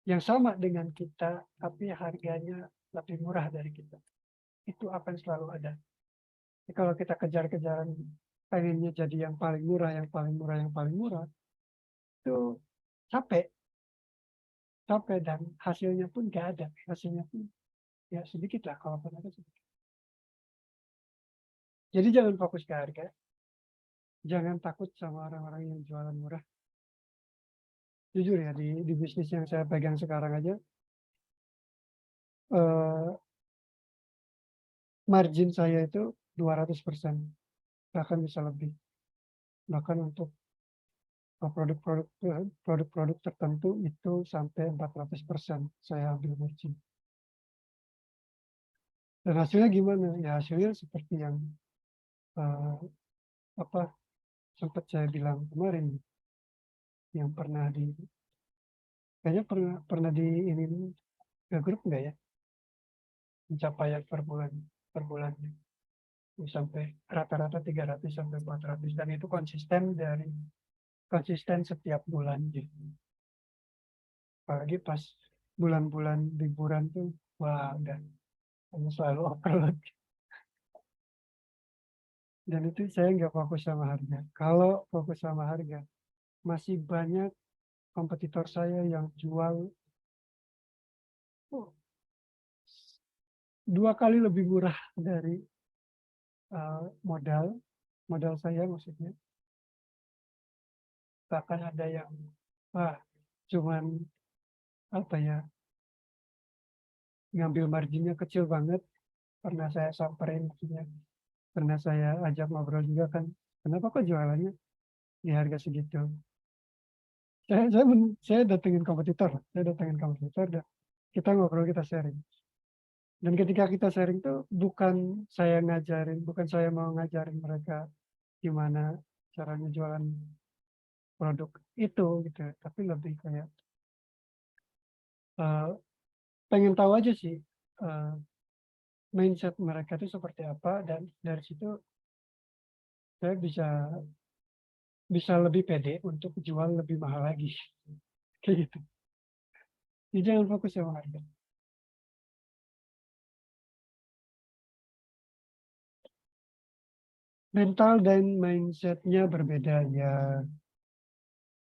yang sama dengan kita, tapi harganya lebih murah dari kita. Itu akan selalu ada. Jadi kalau kita kejar-kejaran pengennya jadi yang paling murah, yang paling murah, yang paling murah, itu capek, capek dan hasilnya pun nggak ada. Hasilnya pun ya sedikit lah, kalau pun ada sedikit. Jadi jangan fokus ke harga, jangan takut sama orang-orang yang jualan murah. Jujur ya, di bisnis yang saya pegang sekarang aja, margin saya itu 200%, bahkan bisa lebih. Bahkan untuk produk-produk tertentu itu sampai 400% saya ambil margin. Dan hasilnya gimana? Ya hasilnya seperti yang apa sempat saya bilang kemarin, yang kayaknya pernah di ini ke grup enggak ya? Pencapaian per bulannya sampai rata-rata 300 sampai 400, dan itu konsisten setiap bulan gitu. Apalagi pas bulan-bulan liburan tuh, wah udah selalu upload. Dan itu saya nggak fokus sama harga. Kalau fokus sama harga, masih banyak kompetitor saya yang jual 2 kali lebih murah dari modal saya maksudnya. Bahkan ada yang cuman apa ya, ngambil marginnya kecil banget. Pernah saya samperin, maksudnya pernah saya ajak ngobrol juga kan, kenapa kok jualannya di harga segitu? Saya datengin kompetitor, dan kita ngobrol, kita sharing. Dan ketika kita sharing tuh bukan saya mau ngajarin mereka gimana caranya jualan produk itu gitu, tapi lebih kayak uh, pengen tahu aja sih uh, mindset mereka itu seperti apa, dan dari situ saya bisa lebih pede untuk jual lebih mahal lagi kayak gitu. Jadi jangan fokus sama harga. Mental dan mindsetnya berbeda ya.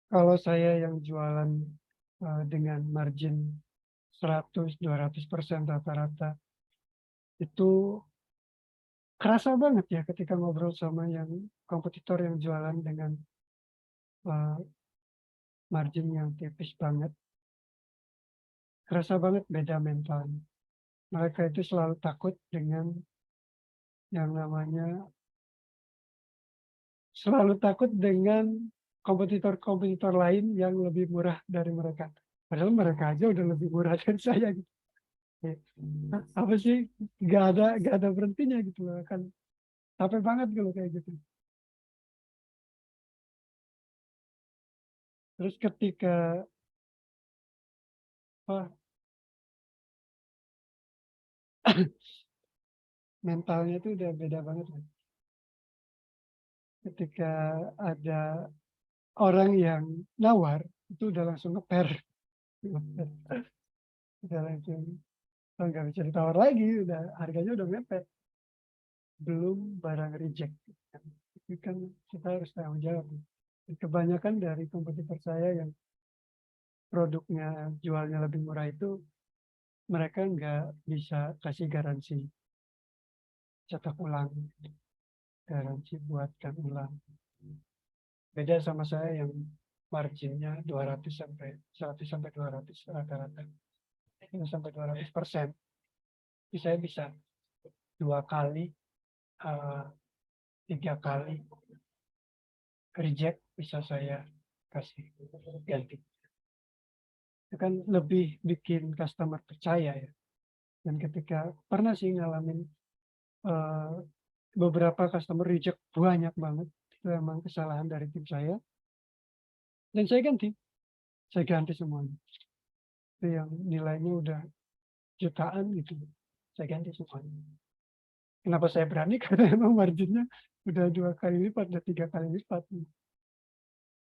Kalau saya yang jualan dengan margin 100-200% rata-rata, itu kerasa banget ya ketika ngobrol sama yang kompetitor yang jualan dengan uh, margin yang tipis banget. Kerasa banget beda mentalnya. Mereka itu selalu takut dengan yang namanya, selalu takut dengan kompetitor-kompetitor lain yang lebih murah dari mereka. Padahal mereka aja udah lebih murah dari saya gitu. Apa sih, gak ada berhentinya gitu loh, kan capek banget kalau kayak gitu. Terus ketika oh, mentalnya tuh udah beda banget lah. Ketika ada orang yang nawar, itu udah langsung ngeper. Udah langsung, nggak bisa ditawar lagi, udah harganya udah mepet. Belum barang reject. Itu kan kita harus tanggung jawab. Kebanyakan dari kompetitor saya yang produknya jualnya lebih murah itu, mereka nggak bisa kasih garansi cetak ulang, garansi buatkan ulang. Beda sama saya yang marginnya 200 sampai 100 sampai 200 rata-rata. Itu sampai 200%. Jadi saya bisa 2 kali, 3 kali reject, bisa saya kasih ganti. Itu kan lebih bikin customer percaya ya. Dan ketika pernah sih ngalamin uh, beberapa customer reject banyak banget, itu emang kesalahan dari tim saya, dan saya ganti semuanya. Itu yang nilainya udah jutaan gitu, saya ganti semuanya. Kenapa saya berani? Karena emang marginnya udah 2 kali lipat, udah 3 kali lipat,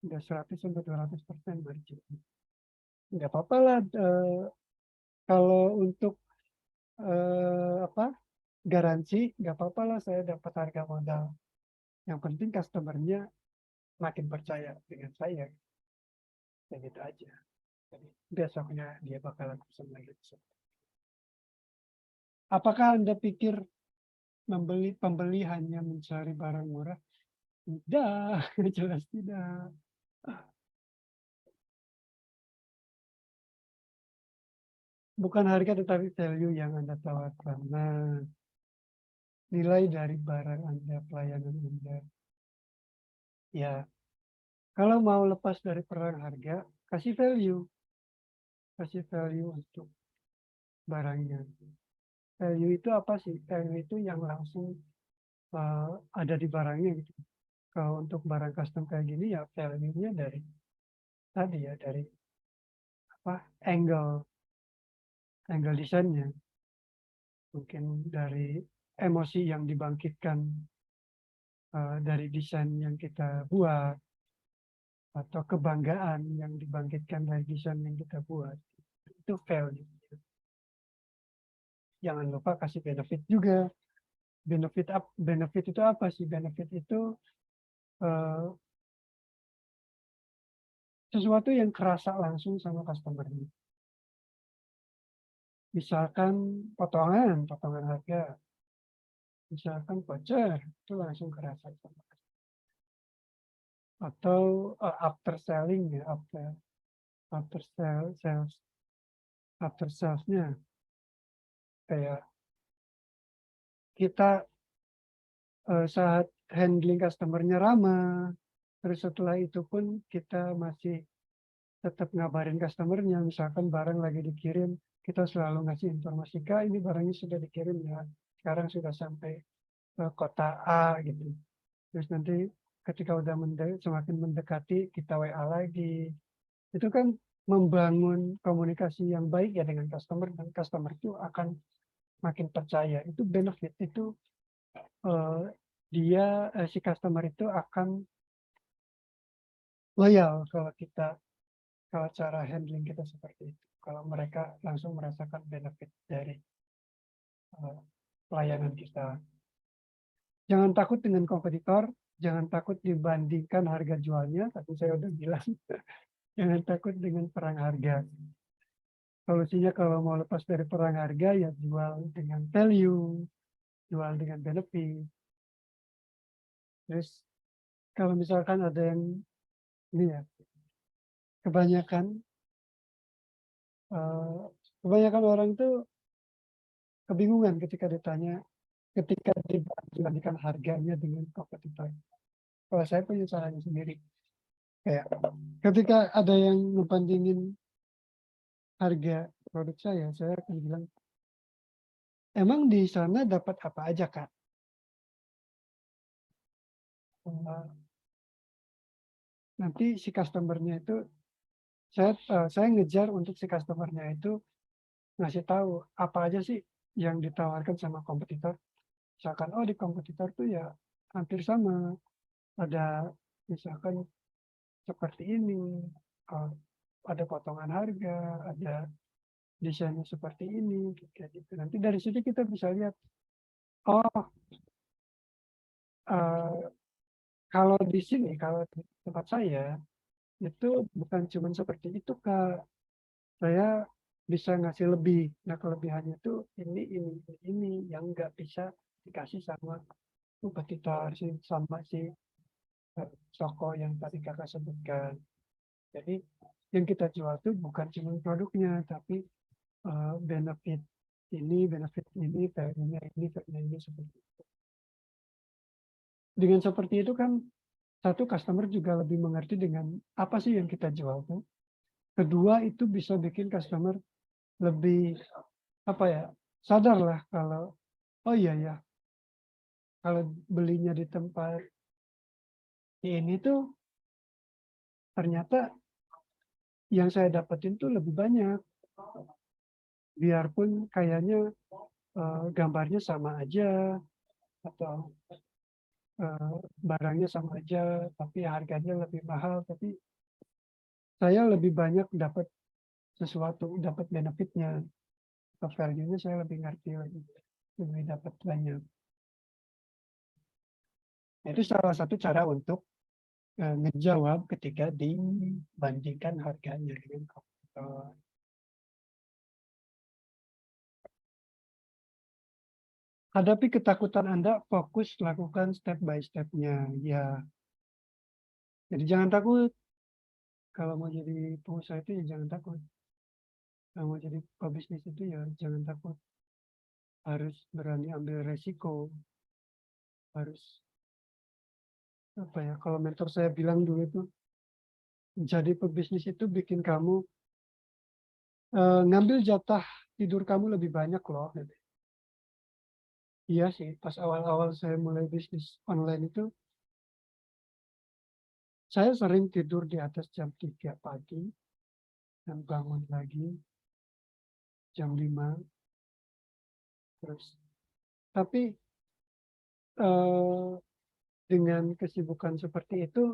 udah 100 sampai 200% margin. Nggak apa-apa lah, kalau untuk apa, garansi nggak apa-apa lah, saya dapat harga modal. Yang penting customernya makin percaya dengan saya, kayak gitu aja. Jadi besoknya dia bakalan pesan lagi. Apakah Anda pikir pembeli hanya mencari barang murah? Tidak, jelas tidak. Bukan harga tetapi value yang Anda tawarkan. Nah, nilai dari barang Anda, pelayanan Anda. Ya, kalau mau lepas dari perang harga, kasih value. Kasih value untuk barangnya. Value itu apa sih? Value itu yang langsung ada di barangnya gitu. Kalau untuk barang custom kayak gini ya value-nya dari tadi ya, dari apa, angle desainnya, mungkin dari emosi yang dibangkitkan dari desain yang kita buat, atau kebanggaan yang dibangkitkan dari desain yang kita buat. Itu value. Jangan lupa kasih benefit juga. Benefit itu apa sih? Benefit itu eh, sesuatu yang kerasa langsung sama customer-nya. Misalkan potongan harga, misalkan voucher, itu langsung kerasa sama customer. Atau after selling ya, after after sales-nya, kayak kita saat handling customer-nya ramah, terus setelah itu pun kita masih tetap ngabarin customer-nya, misalkan barang lagi dikirim, kita selalu ngasih informasi, Kak, ini barangnya sudah dikirim ya, sekarang sudah sampai ke kota A gitu. Terus nanti ketika udah semakin mendekati, kita WA lagi. Itu kan membangun komunikasi yang baik ya dengan customer, dan customer itu akan makin percaya. Itu benefit, itu eh, si customer itu akan loyal kalau cara handling kita seperti itu. Kalau mereka langsung merasakan benefit dari uh, pelayanan kita. Jangan takut dengan kompetitor, jangan takut dibandingkan harga jualnya, tapi saya udah bilang, jangan takut dengan perang harga. Solusinya kalau mau lepas dari perang harga, ya jual dengan value, jual dengan benefit. Terus kalau misalkan ada yang, ini ya, kebanyakan uh, kebanyakan orang tuh kebingungan ketika dibandingkan harganya dengan kompetitor. Kalau saya punya caranya sendiri. Kayak ketika ada yang ngebandingin harga produk saya akan bilang, emang di sana dapat apa aja, Kak? Nanti si customer-nya itu, saya ngejar untuk si customer-nya itu ngasih tahu apa aja sih yang ditawarkan sama kompetitor. Misalkan, oh di kompetitor tuh ya hampir sama. Ada misalkan seperti ini, uh, ada potongan harga, ada desainnya seperti ini, kayak gitu. Nanti dari situ kita bisa lihat, oh uh, kalau di sini, kalau di tempat saya itu bukan cuma seperti itu, Kak. Saya bisa ngasih lebih. Nah, kelebihannya itu ini yang nggak bisa dikasih sama kompetitor sih, sama si toko yang tadi Kakak sebutkan. Jadi yang kita jual itu bukan cuma produknya, tapi benefit benefit ini, value-nya ini, value-nya ini, seperti itu. Dengan seperti itu kan satu, customer juga lebih mengerti dengan apa sih yang kita jual tuh. Kedua, itu bisa bikin customer lebih apa ya, sadar lah kalau oh iya ya, kalau belinya di tempat ini tuh ternyata yang saya dapetin tuh lebih banyak, biarpun kayaknya gambarnya sama aja, atau barangnya sama aja tapi harganya lebih mahal, tapi saya lebih banyak dapat sesuatu, dapat benefitnya atau value-nya, saya lebih ngerti lagi, lebih dapat banyak. Itu salah satu cara untuk ngejawab ketika dibandingkan harganya dengan kompetitor. Hadapi ketakutan Anda, fokus lakukan step by step-nya, ya. Jadi jangan takut, kalau mau jadi pengusaha itu ya jangan takut. Kalau mau jadi pebisnis itu ya jangan takut. Harus berani ambil resiko, harus apa ya, kalau mentor saya bilang dulu itu, jadi pebisnis itu bikin kamu ngambil jatah tidur kamu lebih banyak loh. Gitu. Iya sih, pas awal-awal saya mulai bisnis online itu, saya sering tidur di atas jam 3 pagi, dan bangun lagi jam 5, terus. Tapi dengan kesibukan seperti itu,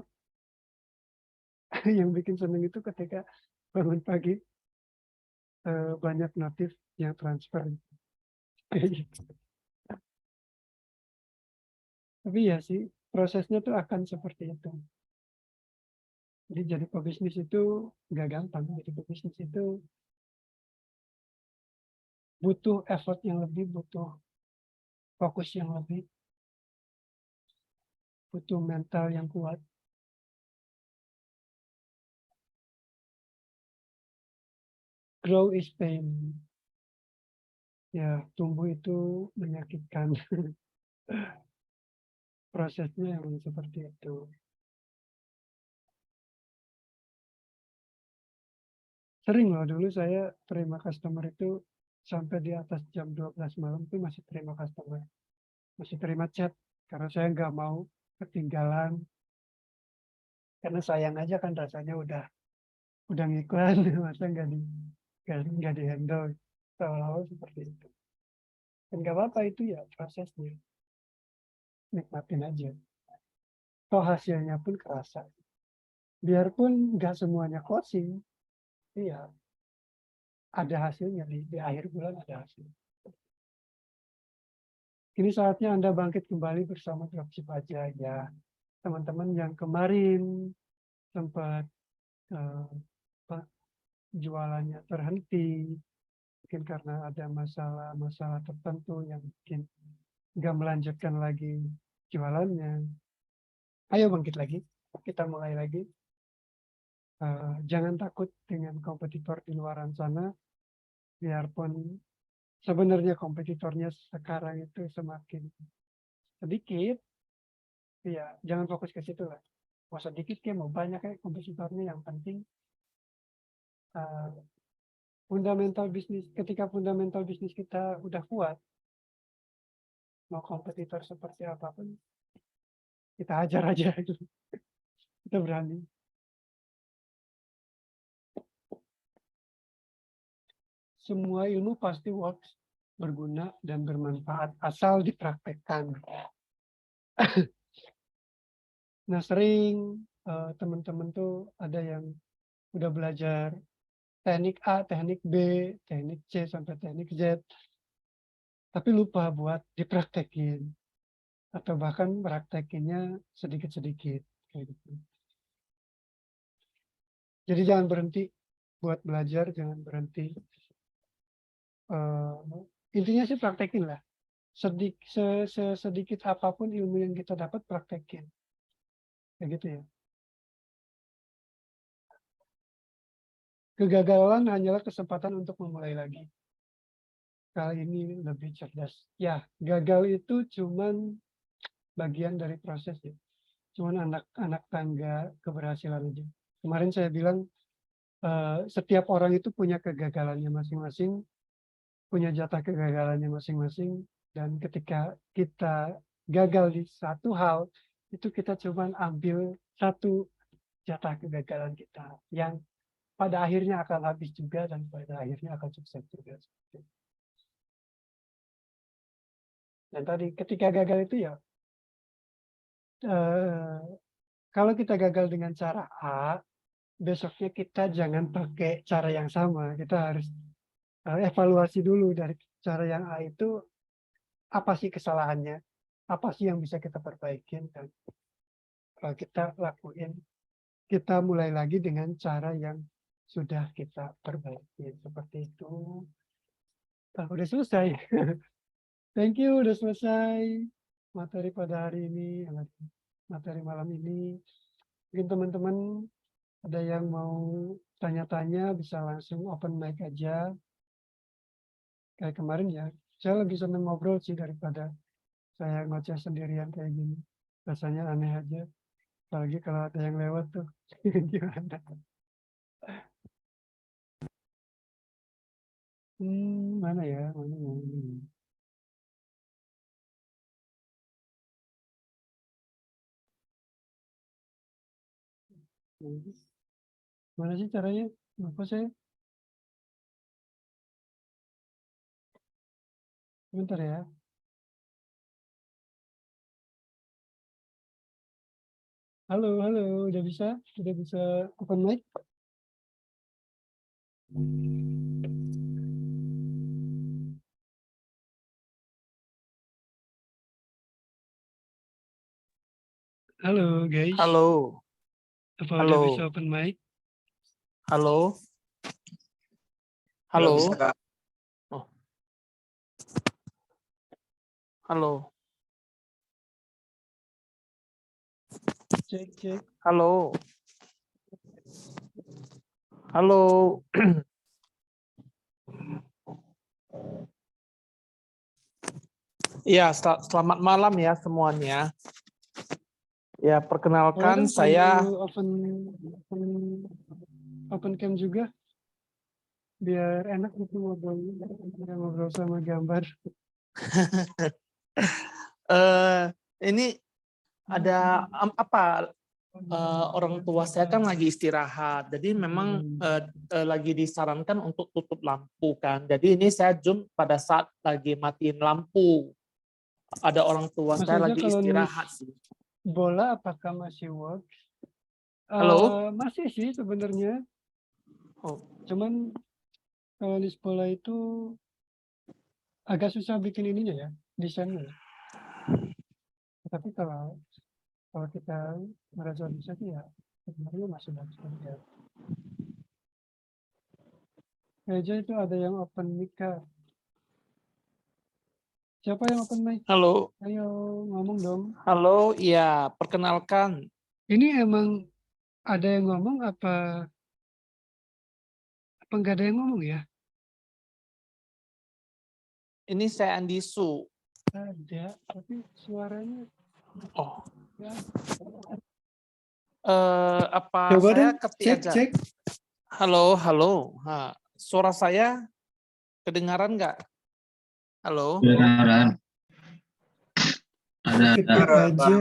yang bikin seneng itu ketika bangun pagi, banyak notif yang transfer. Tapi ya sih, prosesnya tuh akan seperti itu. Jadi jadi pebisnis itu nggak gampang. Jadi pebisnis itu butuh effort yang lebih, butuh fokus yang lebih, butuh mental yang kuat. Grow is pain. Ya, tumbuh itu menyakitkan. Prosesnya yang seperti itu. Sering loh, dulu saya terima customer itu sampai di atas jam 12 malam itu masih terima customer. Masih terima chat, karena saya nggak mau ketinggalan. Karena sayang aja kan rasanya udah ngiklan, masa nggak di handle. Seolah-olah seperti itu. Dan nggak apa-apa, itu ya prosesnya. Nikmatin aja. Toh hasilnya pun kerasa. Biarpun nggak semuanya closing, iya ada hasilnya di akhir bulan ada hasil. Ini saatnya Anda bangkit kembali bersama dropship aja ya. Teman-teman yang kemarin sempat jualannya terhenti, mungkin karena ada masalah-masalah tertentu yang bikin nggak melanjutkan lagi jualannya. Ayo bangkit lagi, kita mulai lagi. Jangan takut dengan kompetitor di luar sana, biarpun sebenarnya kompetitornya sekarang itu semakin sedikit, ya jangan fokus ke situ lah. Mau sedikit ya, mau banyak ya kompetitornya, yang penting fundamental bisnis. Ketika fundamental bisnis kita udah kuat, mau kompetitor seperti apapun, kita hajar aja gitu. Kita berani. Semua ilmu pasti works, berguna dan bermanfaat asal dipraktekkan. Nah, sering teman-teman tuh ada yang udah belajar teknik A, teknik B, teknik C sampai teknik Z, tapi lupa buat dipraktekin atau bahkan praktekinnya sedikit-sedikit kayak gitu. Jadi jangan berhenti buat belajar, jangan berhenti. Intinya sih praktekin lah. Sedikit apapun ilmu yang kita dapat, praktekin. Kayak gitu ya. Kegagalan hanyalah kesempatan untuk memulai lagi. Kali ini lebih cerdas. Ya, gagal itu cuman bagian dari proses ya. Cuman anak tangga keberhasilan aja. Kemarin saya bilang setiap orang itu punya kegagalannya masing-masing, punya jatah kegagalannya masing-masing, dan ketika kita gagal di satu hal, itu kita cuman ambil satu jatah kegagalan kita yang pada akhirnya akan habis juga dan pada akhirnya akan sukses juga. Dan tadi ketika gagal itu ya, kalau kita gagal dengan cara A, besoknya kita jangan pakai cara yang sama. Kita harus evaluasi dulu dari cara yang A itu, apa sih kesalahannya, apa sih yang bisa kita perbaikin, dan kita lakuin, kita mulai lagi dengan cara yang sudah kita perbaiki. Seperti itu. Udah selesai. Thank you udah selesai materi pada hari ini, materi malam ini. Mungkin teman-teman ada yang mau tanya-tanya bisa langsung open mic aja. Kayak kemarin ya, saya lebih seneng ngobrol sih daripada saya ngoceh sendirian kayak gini. Rasanya aneh aja. Apalagi kalau ada yang lewat tuh. Gimana? Mana ya? Mana ya? Mana sih caranya? Lupa saya. Bentar ya. Halo, halo, udah bisa? Udah bisa open mic? Halo guys, Halo, apa halo, udah bisa open mic? halo, Belum halo, bisa, Kak. oh, halo, Cek, cek. halo, halo. Ya, selamat malam ya semuanya. Ya, Boleh perkenalkan dong saya. open, open cam juga, biar enak gitu ngobrol sama gambar. Ini ada apa? Orang tua saya kan lagi istirahat, jadi memang lagi disarankan untuk tutup lampu kan. Jadi ini saya zoom pada saat lagi matiin lampu. Ada orang tua Mas saya Reza, lagi kalau istirahat sih. bola apakah masih works? Halo? Masih sih sebenarnya. Oh. Cuman kalau di bola itu agak susah bikin ininya ya, desainnya. Tapi kalau kita merasa bisa sih ya, sebenarnya masih bagus ya. Aja itu ada yang open mic, Kak. Siapa yang open mic? Halo, Ayo ngomong dong. halo, iya, perkenalkan. Ini emang ada yang ngomong apa nggak ada yang ngomong ya? Ini saya Andi Su. Ada, tapi suaranya Oh, ya. apa Coba saya dong, ketik cek, aja? cek. Halo, halo. Suara saya kedengaran nggak? Halo. Kedengaran. Ada Ketik aja.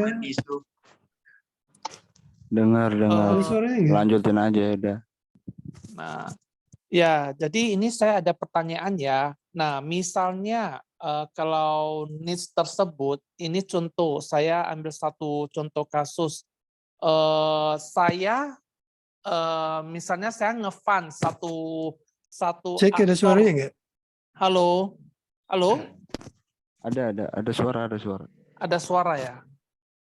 Dengar. Ada suaranya nggak? Lanjutin aja udah. Nah, ya, jadi ini saya ada pertanyaan ya. Nah, misalnya kalau needs tersebut, ini contoh, saya ambil satu contoh kasus. Saya misalnya saya ngefund satu Cek ada suaranya aktor. nggak? Halo, halo, Ada suara. ada suara ya.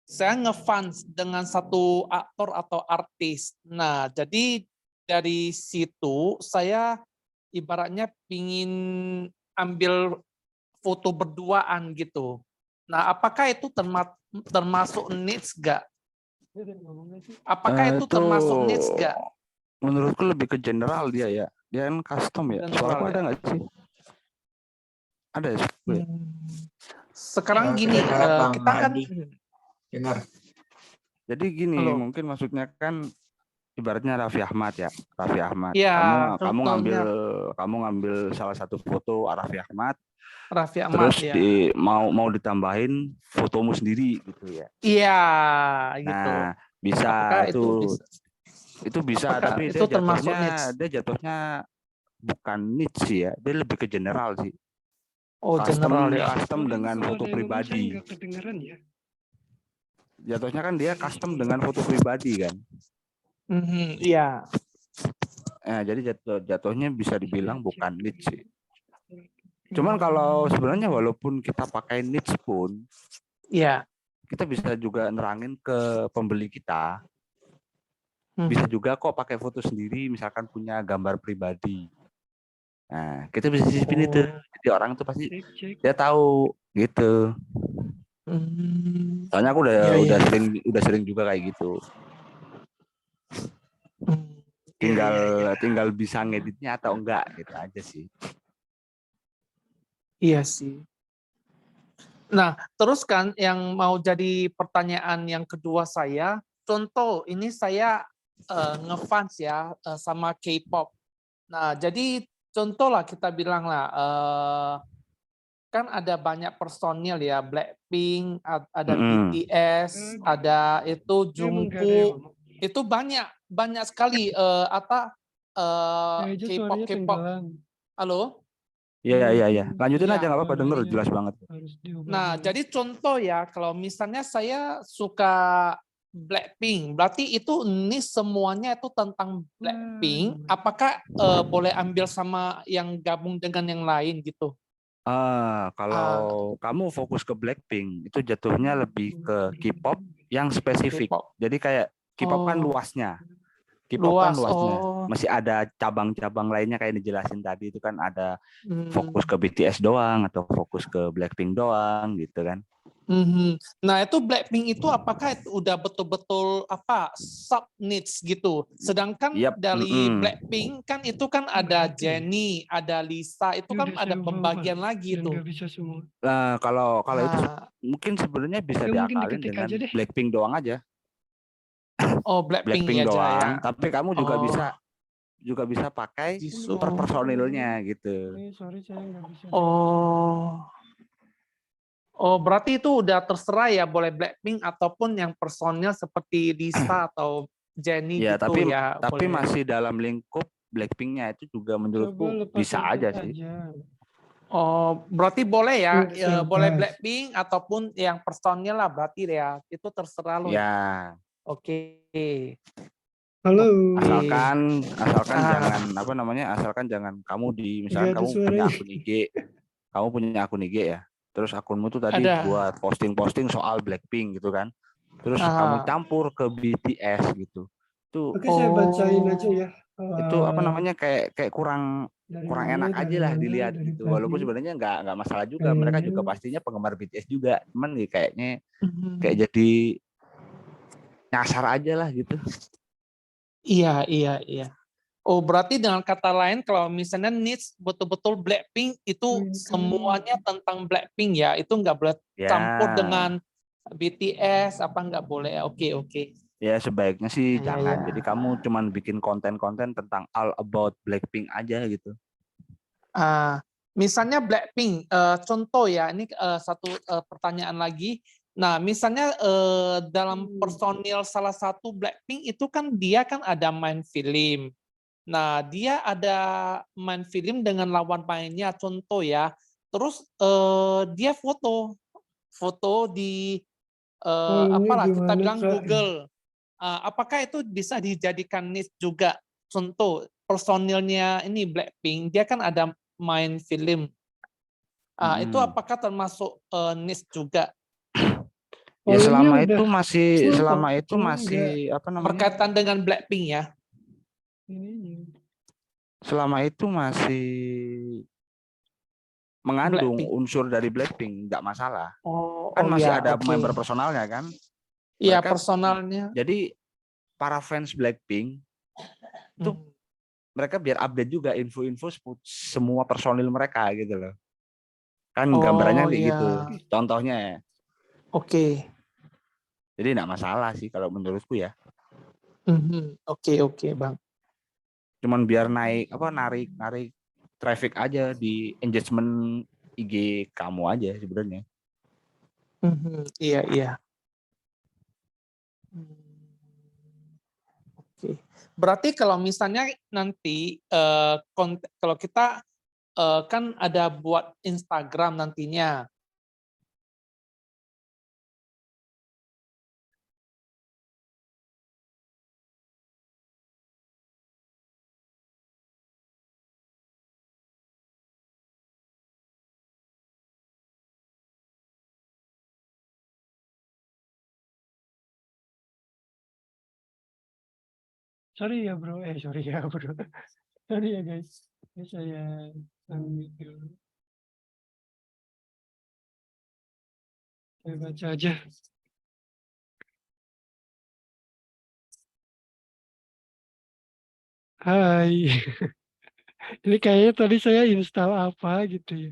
Saya ngefans dengan satu aktor atau artis. Nah, jadi dari situ saya ibaratnya pingin ambil foto berduaan gitu. Nah, apakah itu termasuk needs gak? Apakah itu Itu termasuk needs gak? menurutku lebih ke general dia ya. Dia kan custom ya. General Suaraku ya? ada nggak sih? Ada ya? Sekarang gini, kita kan dengar. Jadi gini, halo. mungkin maksudnya kan ibaratnya Raffi Ahmad ya. Raffi Ahmad. Ya, Kamu contohnya ngambil salah satu foto Raffi Ahmad. Raffi Ahmad Terus ya. mau ditambahin fotomu sendiri gitu ya. Iya, gitu. Nah, bisa Apakah itu bisa? Itu bisa, Apakah tapi itu termasuk needs? dia jatuhnya bukan niche sih ya, dia lebih ke general sih. Oh, general ya. Custom dengan foto pribadi. Nggak kedengeran ya. Jatuhnya kan dia custom dengan foto pribadi kan. Iya. Nah, jadi jatuhnya bisa dibilang bukan niche sih. Cuman kalau sebenarnya walaupun kita pakai niche pun, Iya. kita bisa juga nerangin ke pembeli kita. Bisa juga kok pakai foto sendiri, misalkan punya gambar pribadi. Nah, kita bisa sisipin itu. Jadi orang itu pasti dia tahu gitu. Hmm, Soalnya aku iya, iya, iya. udah sering juga kayak gitu. Hmm, iya, Tinggal iya, iya. tinggal bisa ngeditnya atau enggak gitu aja sih. Iya sih. Nah, terus kan yang mau jadi pertanyaan yang kedua saya, contoh ini saya ngefans ya sama K-pop. Nah, jadi contoh lah kita bilang lah, kan ada banyak personil ya, Blackpink, ada Mm-mm. BTS, ada itu Emang gak ada yang Jungkook, ngomong. itu banyak sekali Kayaknya K-pop suaranya K-pop. tenggelam. Halo? Iya, iya, iya. Mungkin Lanjutin aja Iya. nggak apa-apa, denger audio-nya jelas banget. harus diubah Nah, dulu. jadi contoh ya, kalau misalnya saya suka Blackpink, berarti itu ini semuanya itu tentang Blackpink. gimana? Apakah boleh ambil sama yang gabung dengan yang lain gitu? Kalau Ah, kamu fokus ke Blackpink, itu jatuhnya lebih ke K-pop yang spesifik. K-pop. Jadi kayak K-pop kan Oh, luasnya. K-pop kan luas. luasnya. Oh, Masih ada cabang-cabang lainnya kayak dijelasin tadi itu kan ada fokus hmm. ke BTS doang atau fokus ke Blackpink doang gitu kan. Mhm. Nah, itu Blackpink itu apakah itu udah betul-betul apa sub niche gitu. Sedangkan Yap, dari mm-mm. Blackpink kan itu kan ada Jennie, ada Lisa, itu Ini kan udah ada saya ubah-ubah pembagian lagi dan itu. gak bisa semua. Nah, kalau itu Ah, mungkin sebenarnya bisa Ya mungkin diakalin diketik dengan aja deh. Blackpink doang aja. oh Blackpink Blackpink aja ya. doang, tapi kamu Oh, juga bisa pakai Ini per Jisoo. personilnya gitu. ini sorry saya nggak bisa. Oh, oh berarti itu udah terserah ya boleh Blackpink ataupun yang personil seperti Lisa atau Jennie Ya, gitu ya tapi boleh. masih dalam lingkup Blackpinknya itu juga Coba menurutku lepas bisa headset aja sih. aja. Oh, berarti boleh ya, Udah saya boleh lepas. Blackpink ataupun yang personil lah berarti ya. Itu terserah lo ya. Ya, Oke. Halo. Oke. asalkan Ah, jangan apa namanya, asalkan jangan kamu Nggak misalkan ada kamu punya suaranya. akun IG ya. Terus akunmu tuh tadi ada. buat posting-posting soal Blackpink gitu kan. Terus kamu Ah, campur ke BTS gitu. Itu Oke, saya bacain aja oh. ya. apa namanya kayak kayak kurang Dari kurang mana, enak aja lah dilihat dari gitu. Walaupun Blackpink. sebenarnya nggak masalah juga. Mereka juga Pengen. pastinya penggemar BTS juga. Cuman nih kayaknya kayak Hmm. jadi nyasar aja lah gitu. Iya, iya, iya. Oh, berarti dengan kata lain kalau misalnya niche betul-betul Blackpink itu Pengen. semuanya tentang Blackpink ya. Itu nggak boleh campur Ya, dengan BTS apa nggak boleh. Oke, oke. ya sebaiknya sih Ya, jangan. ya. Jadi kamu cuman bikin konten-konten tentang all about Blackpink aja gitu. Ah, misalnya Blackpink, contoh ya, ini satu pertanyaan lagi. Nah, misalnya dalam personil salah satu Blackpink itu kan dia kan ada main film. Nah, dia ada main film dengan lawan mainnya, contoh ya. Terus dia foto di Oh, ini apalah kita gimana, bilang Kak? Google. Apakah itu bisa dijadikan niche juga? Contoh personilnya ini Blackpink, dia kan ada main film. Itu Mm-mm. apakah termasuk niche juga Ya Volume-nya udah full kok. selama itu Cuma masih nggak apa namanya? berkaitan dengan Blackpink ya? ininya. Selama itu masih mengandung Blackpink. unsur dari Blackpink, nggak masalah. Oh, Kan oh masih ya, ada oke. member personalnya kan. Iya, Mereka personalnya. jadi para fans Blackpink itu Hmm. mereka biar update juga info-info semua personil mereka gitu loh. Kan gambarannya Oh kayak ya, gitu. Contohnya ya. oke. Jadi nggak masalah sih kalau menurutku ya. Mhm. Oke, oke, Bang. Cuman biar narik narik traffic aja di engagement IG kamu aja sebenarnya. Mhm. Iya, iya. Oke. Berarti kalau misalnya nanti kalau kita kan ada buat Instagram nantinya. Sorry ya bro, sorry ya bro. Sorry ya guys. Ini saya unmute dulu. Saya baca aja. Hai. Ini kayaknya tadi saya install apa gitu ya.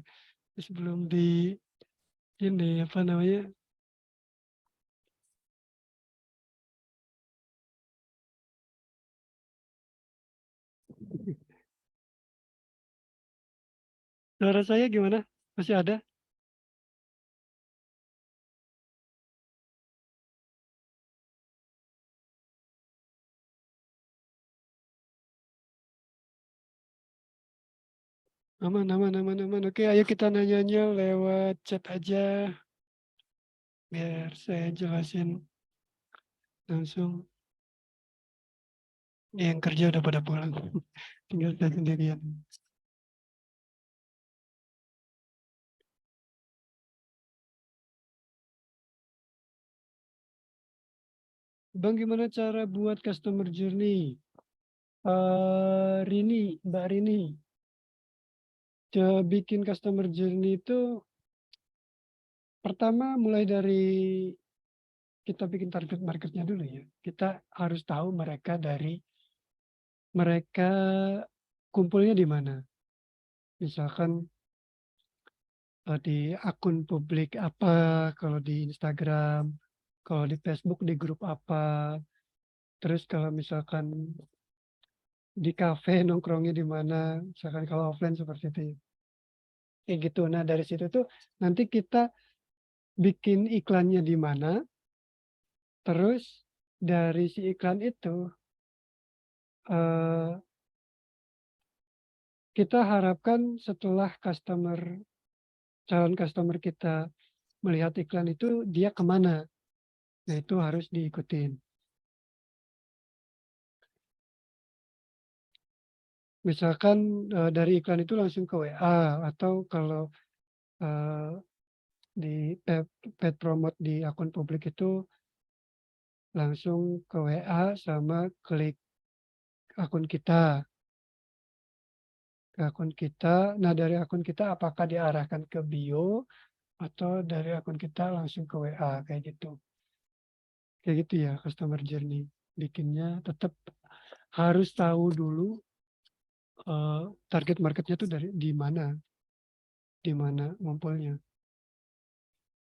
Sebelum di ini apa namanya? Suara saya gimana? Masih ada? Aman, aman, aman, aman. Oke, ayo kita nanya-nanya lewat chat aja. Biar saya jelasin langsung. Yang kerja udah pada pulang. Tinggal saya sendirian. Bang, gimana cara buat customer journey? Mbak Rini, bikin customer journey itu pertama mulai dari kita bikin target marketnya dulu ya. Kita harus tahu mereka kumpulnya di mana. Misalkan di akun publik apa, kalau di Instagram, kalau di Facebook di grup apa. Terus kalau misalkan di kafe nongkrongnya di mana, misalkan kalau offline seperti itu ya. Kayak gitu. Nah, dari situ tuh nanti kita bikin iklannya di mana, terus dari si iklan itu eh, kita harapkan setelah calon customer kita melihat iklan itu dia kemana. Nah, itu harus diikutin. Misalkan dari iklan itu langsung ke WA, atau kalau eh, di paid promote di akun publik itu langsung ke WA sama klik akun kita. Ke akun kita. Nah, dari akun kita apakah diarahkan ke bio atau dari akun kita langsung ke WA kayak gitu. Kayak gitu ya customer journey. Bikinnya tetap harus tahu dulu target marketnya tuh dari di mana ngumpulnya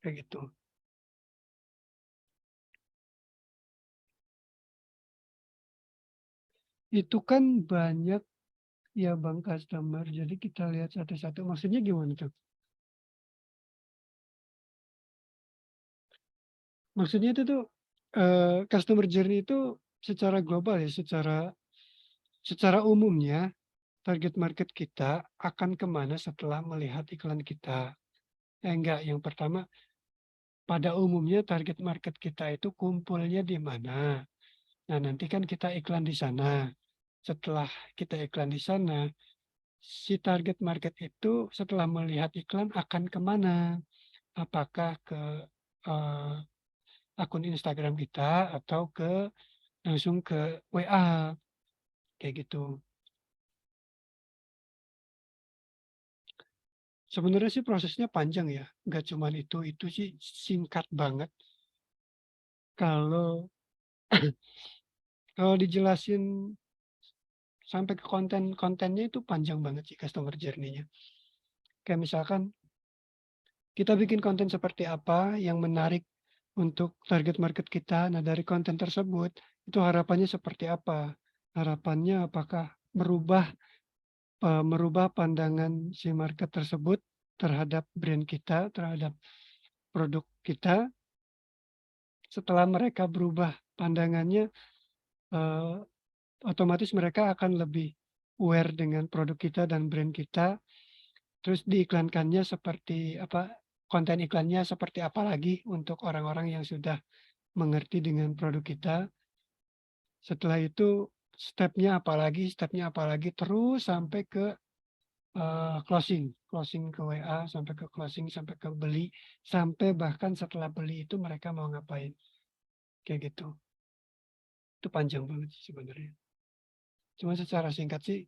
kayak gitu. Itu kan banyak ya bang customer. Jadi kita lihat satu-satu. Maksudnya gimana tuh? Maksudnya itu tuh customer journey itu secara global ya, secara umumnya target market kita akan kemana setelah melihat iklan kita. Enggak, yang pertama pada umumnya target market kita itu kumpulnya di mana. Nah, nanti kan kita iklan di sana. Setelah kita iklan di sana, si target market itu setelah melihat iklan akan kemana? Apakah ke eh, akun Instagram kita atau langsung ke WA kayak gitu. Sebenarnya sih prosesnya panjang ya, nggak cuma itu sih singkat banget. Kalau kalau dijelasin sampai ke kontennya itu panjang banget sih customer journey-nya. Kayak misalkan kita bikin konten seperti apa yang menarik untuk target market kita. Nah, dari konten tersebut itu harapannya seperti apa? Harapannya apakah merubah pandangan si market tersebut terhadap brand kita, terhadap produk kita. Setelah mereka berubah pandangannya, eh, otomatis mereka akan lebih aware dengan produk kita dan brand kita. Terus diiklankannya seperti apa, konten iklannya seperti apa lagi untuk orang-orang yang sudah mengerti dengan produk kita. Setelah itu stepnya apalagi terus sampai ke closing ke WA, sampai ke closing, sampai ke beli, sampai bahkan setelah beli itu mereka mau ngapain, kayak gitu. Itu panjang banget sih sebenarnya. Cuma secara singkat sih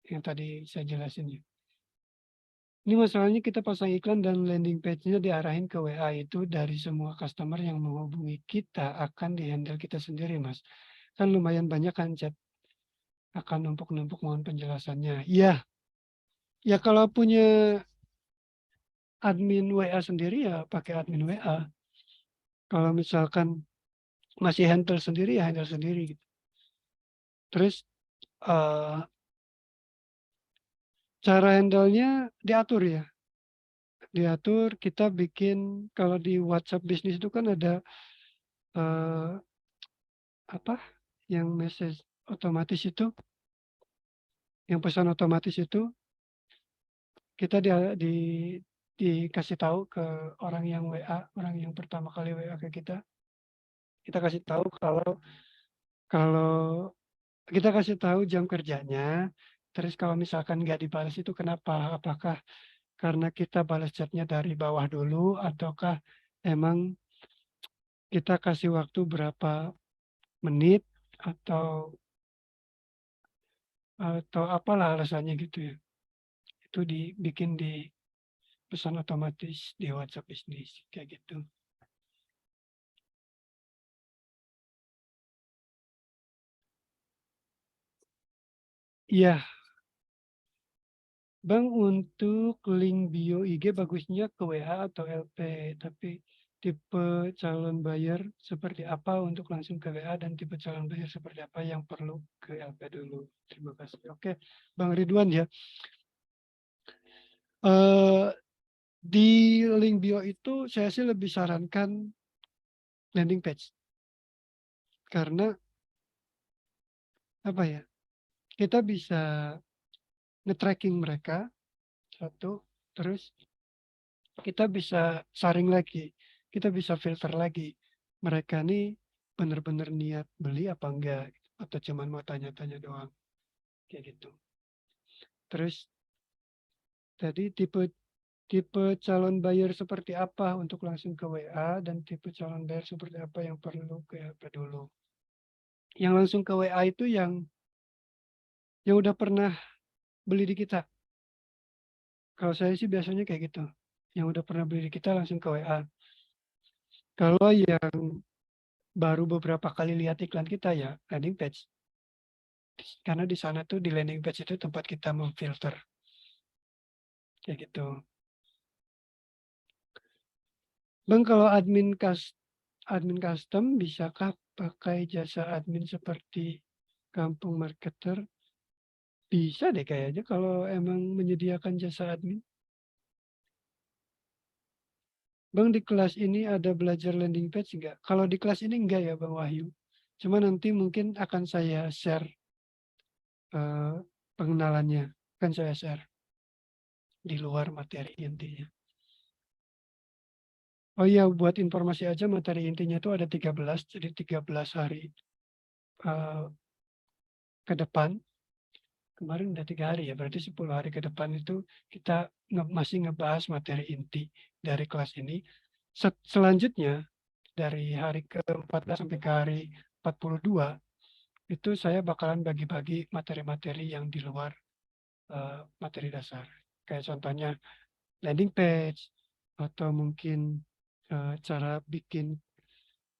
yang tadi saya jelasin ya. Ini masalahnya kita pasang iklan dan landing page-nya diarahin ke WA itu dari semua customer yang menghubungi kita akan di-handle kita sendiri, Mas. Kan lumayan banyak kan chat, akan numpuk-numpuk mohon penjelasannya. Iya, ya kalau punya admin WA sendiri ya pakai admin WA. Kalau misalkan masih handle sendiri ya handle sendiri gitu. Terus eh, cara handle-nya diatur ya. Diatur kita bikin kalau di WhatsApp bisnis itu kan ada eh, apa yang message otomatis itu, yang pesan otomatis itu kita dikasih tahu ke orang yang WA, orang yang pertama kali WA ke kita. Kita kasih tahu kalau kita kasih tahu jam kerjanya. Terus kalau misalkan nggak dibalas itu kenapa? Apakah karena kita balas chatnya dari bawah dulu, ataukah emang kita kasih waktu berapa menit atau apalah alasannya gitu ya. Itu dibikin di pesan otomatis di WhatsApp bisnis kayak gitu. Iya, Bang, untuk link bio IG bagusnya ke WA atau LP, tapi tipe calon buyer seperti apa untuk langsung ke WA dan tipe calon buyer seperti apa yang perlu ke LP dulu. Terima kasih. Oke, Bang Ridwan ya. Eh, di link bio itu saya sih lebih sarankan landing page. Karena apa ya? Kita bisa nge-tracking mereka satu, terus kita bisa saring lagi, kita bisa filter lagi. Mereka nih benar-benar niat beli apa enggak, atau cuman mau tanya-tanya doang, kayak gitu. Terus tadi tipe tipe calon buyer seperti apa untuk langsung ke WA dan tipe calon buyer seperti apa yang perlu ke LP dulu. Yang langsung ke WA itu yang udah pernah beli di kita. Kalau saya sih biasanya kayak gitu. Yang udah pernah beli di kita langsung ke WA. Kalau yang baru beberapa kali lihat iklan kita ya landing page. Karena di sana tuh di landing page itu tempat kita memfilter kayak gitu. Bang, kalau admin custom bisakah pakai jasa admin seperti Kampung Marketer? Bisa deh kayaknya kalau emang menyediakan jasa admin. Bang, di kelas ini ada belajar landing page enggak? Kalau di kelas ini enggak ya Bang Wahyu. Cuma nanti mungkin akan saya share eh, pengenalannya. Akan saya share di luar materi intinya. Oh iya, buat informasi aja materi intinya itu ada 13, jadi 13 hari eh, ke depan. Kemarin udah 3 hari ya, berarti 10 hari ke depan itu kita masih ngebahas materi inti dari kelas ini. Selanjutnya, dari hari ke-14 sampai ke hari 42, itu saya bakalan bagi-bagi materi-materi yang di luar materi dasar. Kayak contohnya landing page, atau mungkin cara bikin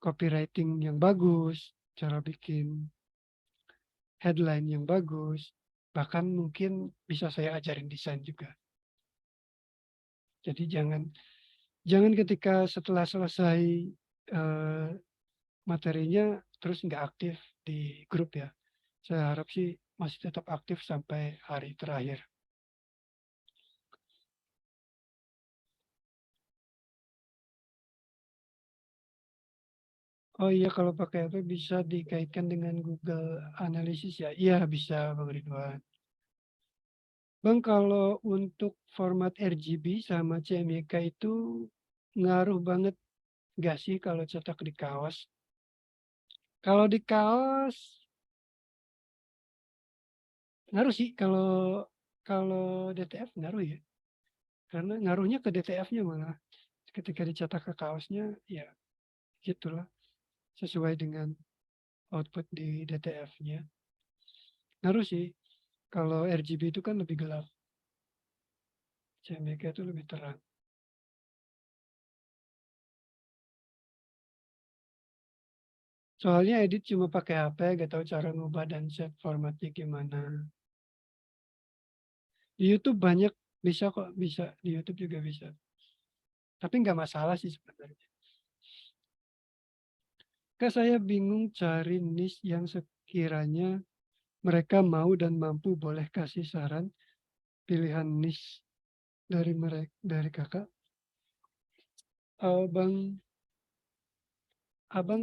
copywriting yang bagus, cara bikin headline yang bagus, bahkan mungkin bisa saya ajarin desain juga. Jadi jangan ketika setelah selesai eh, materinya terus nggak aktif di grup ya. Saya harap sih masih tetap aktif sampai hari terakhir. Oh iya, kalau pakai apa bisa dikaitkan dengan Google Analysis ya? Iya bisa Bang Ridwan. Bang, kalau untuk format RGB sama CMYK itu ngaruh banget nggak sih kalau cetak di kaos? Kalau di kaos ngaruh sih, kalau kalau DTF ngaruh ya. Karena ngaruhnya ke DTF-nya malah. Ketika dicetak ke kaosnya, ya gitulah. Sesuai dengan output di DTF-nya. Ngaruh sih. Kalau RGB itu kan lebih gelap. CMYK itu lebih terang. Soalnya edit cuma pakai HP, gak tahu cara ngubah dan set formatnya gimana. Di YouTube banyak, bisa kok, bisa. Di YouTube juga bisa. Tapi nggak masalah sih sebenarnya. Saya bingung cari niche yang sekiranya mereka mau dan mampu, boleh kasih saran pilihan niche dari mereka, dari kakak. Abang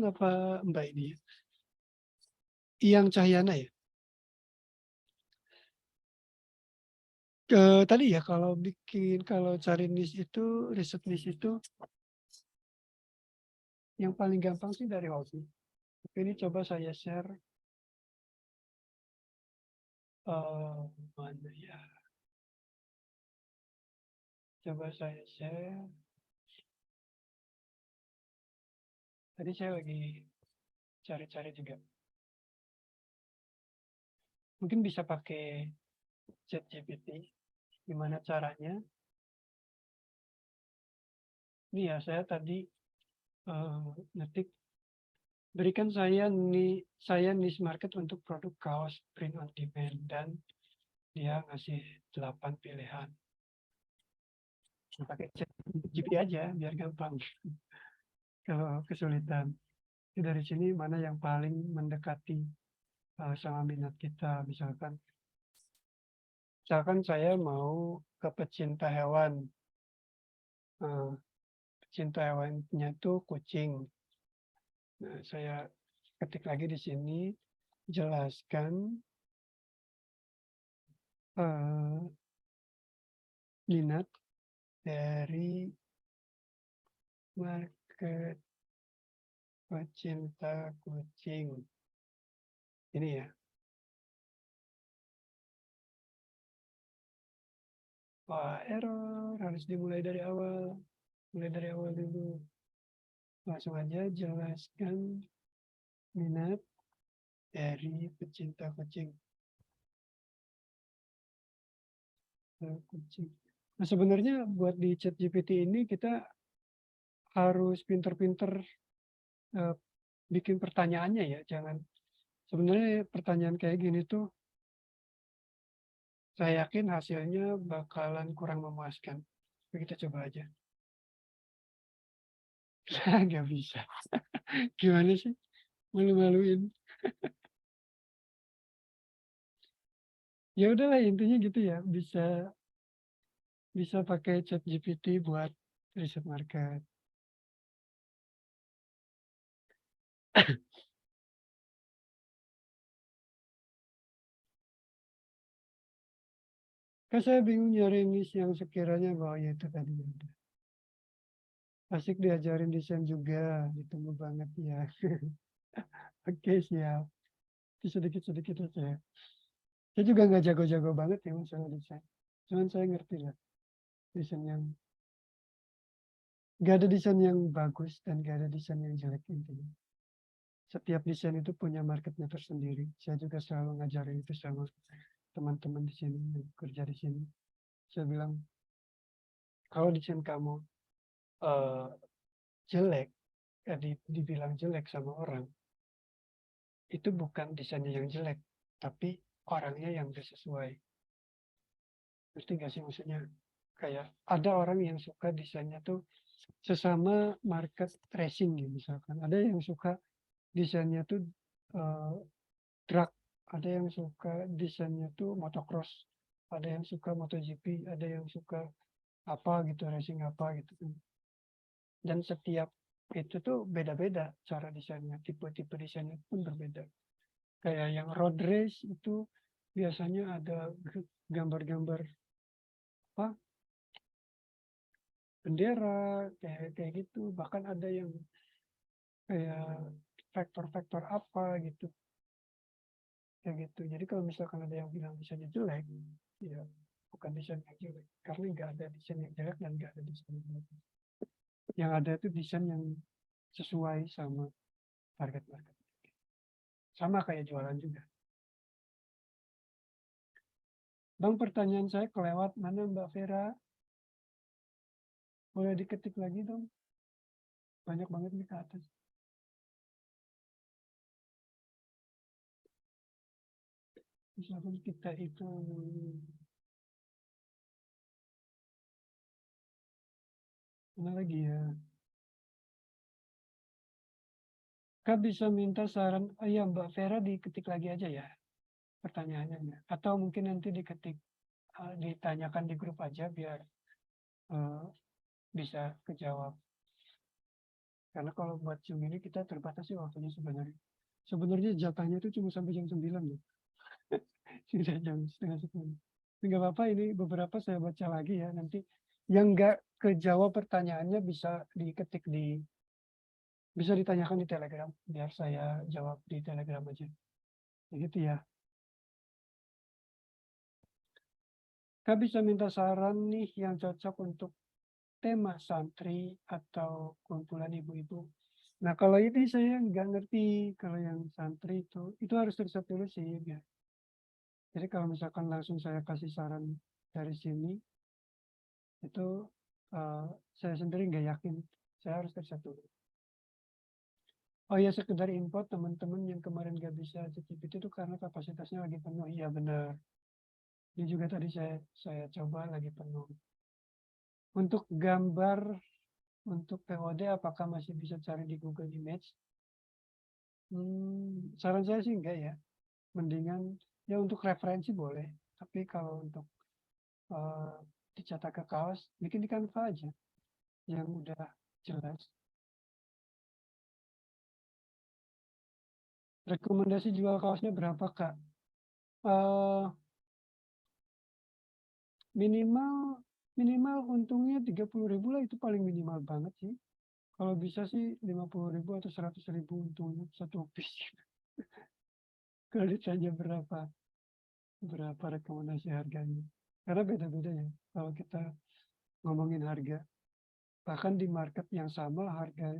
apa mbak ini ya? Yang Cahyana ya? Tadi ya kalau cari niche itu, riset niche itu yang paling gampang sih dari hobi. Tapi ini coba saya share mana ya? Coba saya share. Tadi saya lagi cari-cari juga. Mungkin bisa pakai ChatGPT. Gimana caranya? Ini ya, saya tadi ngetik, berikan saya niche market untuk produk kaos print on demand, dan dia ngasih 8 pilihan. Pakai ChatGPT aja biar gampang. Kalau kesulitan, dari sini mana yang paling mendekati sama minat kita. Misalkan saya mau ke pecinta hewan. Pecinta hewannya itu kucing. Nah, saya ketik lagi di sini, jelaskan minat dari market pecinta kucing. Ini ya. Wah, error. Harus dimulai dari awal. Mulai dari awal dulu. Langsung aja jelaskan minat dari pecinta kucing. Kucing. Nah, sebenarnya buat di ChatGPT ini kita harus pinter-pinter bikin pertanyaannya ya. Sebenarnya pertanyaan kayak gini tuh saya yakin hasilnya bakalan kurang memuaskan. Tapi kita coba aja. Nggak bisa. Gimana sih? Malu-maluin. Ya udahlah, intinya gitu ya. Bisa pakai ChatGPT buat riset market. Saya bingung nyari niche yang sekiranya bahwa ya itu tadi ada. Asik diajarin desain juga, ditunggu banget ya. Oke, siap. Sedikit-sedikit aja. Saya juga nggak jago-jago banget ya masalah desain. Cuman saya ngerti lah desain yang nggak ada desain yang bagus dan nggak ada desain yang jelek intinya. Setiap desain itu punya marketnya tersendiri. Saya juga selalu ngajarin itu sama teman-teman di sini yang kerja di sini. Saya bilang, kalau desain kamu jelek, dibilang jelek sama orang, itu bukan desainnya yang jelek, tapi orangnya yang gak sesuai. Ngerti gak sih maksudnya? Kayak ada orang yang suka desainnya tuh sesama market racing gitu misalkan. Ada yang suka desainnya tuh drag, ada yang suka desainnya tuh motocross, ada yang suka MotoGP, ada yang suka apa gitu, racing apa gitu kan. Dan setiap itu tuh beda-beda cara desainnya, tipe-tipe desainnya pun berbeda. Kayak yang road race itu biasanya ada gambar-gambar apa, bendera kayak gitu, bahkan ada yang kayak vektor-vektor apa gitu, kayak gitu. Jadi kalau misalkan ada yang bilang desainnya jelek, ya bukan desain yang jelek, karena nggak ada desain yang jelek dan nggak ada desain yang bagus. Yang ada itu desain yang sesuai sama target market. Sama kayak jualan juga. Bang, pertanyaan saya kelewat mana Mbak Vera? Boleh diketik lagi dong. Banyak banget nih ke atas. Misalkan kita itu mana lagi ya? Kak bisa minta saran, oh iya Mbak Vera diketik lagi aja ya pertanyaannya. Atau mungkin nanti diketik, ditanyakan di grup aja biar bisa kejawab. Karena kalau buat Zoom ini kita terbatas sih waktunya sebenarnya. Sebenarnya jatahnya itu cuma sampai jam 9 loh. Sudah jam setengah 10. Enggak apa-apa, ini beberapa saya baca lagi ya. Nanti yang enggak kejawab pertanyaannya bisa ditanyakan di Telegram. Biar saya jawab di Telegram aja. Begitu ya. Kak bisa minta saran nih yang cocok untuk tema santri atau kumpulan ibu-ibu. Nah kalau ini saya nggak ngerti, kalau yang santri itu harus riset dulu sih ya. Jadi kalau misalkan langsung saya kasih saran dari sini, itu saya sendiri nggak yakin, saya harus riset dulu. Oh ya, sekedar info teman-teman yang kemarin nggak bisa ChatGPT itu karena kapasitasnya lagi penuh. Iya benar. Ini juga tadi saya coba lagi penuh. Untuk gambar, untuk POD apakah masih bisa cari di Google Image? Saran saya sih enggak ya. Mendingan ya untuk referensi boleh. Tapi kalau untuk dicetak ke kaos, bikin di Canva aja yang udah jelas. Rekomendasi jual kaosnya berapa Kak? Minimal untungnya 30.000 lah, itu paling minimal banget sih. Kalau bisa sih 50.000 atau 100.000 untungnya satu piece. Kalau ditanya berapa rekomendasi harganya. Karena beda-beda ya. Kalau kita ngomongin harga, bahkan di market yang sama harga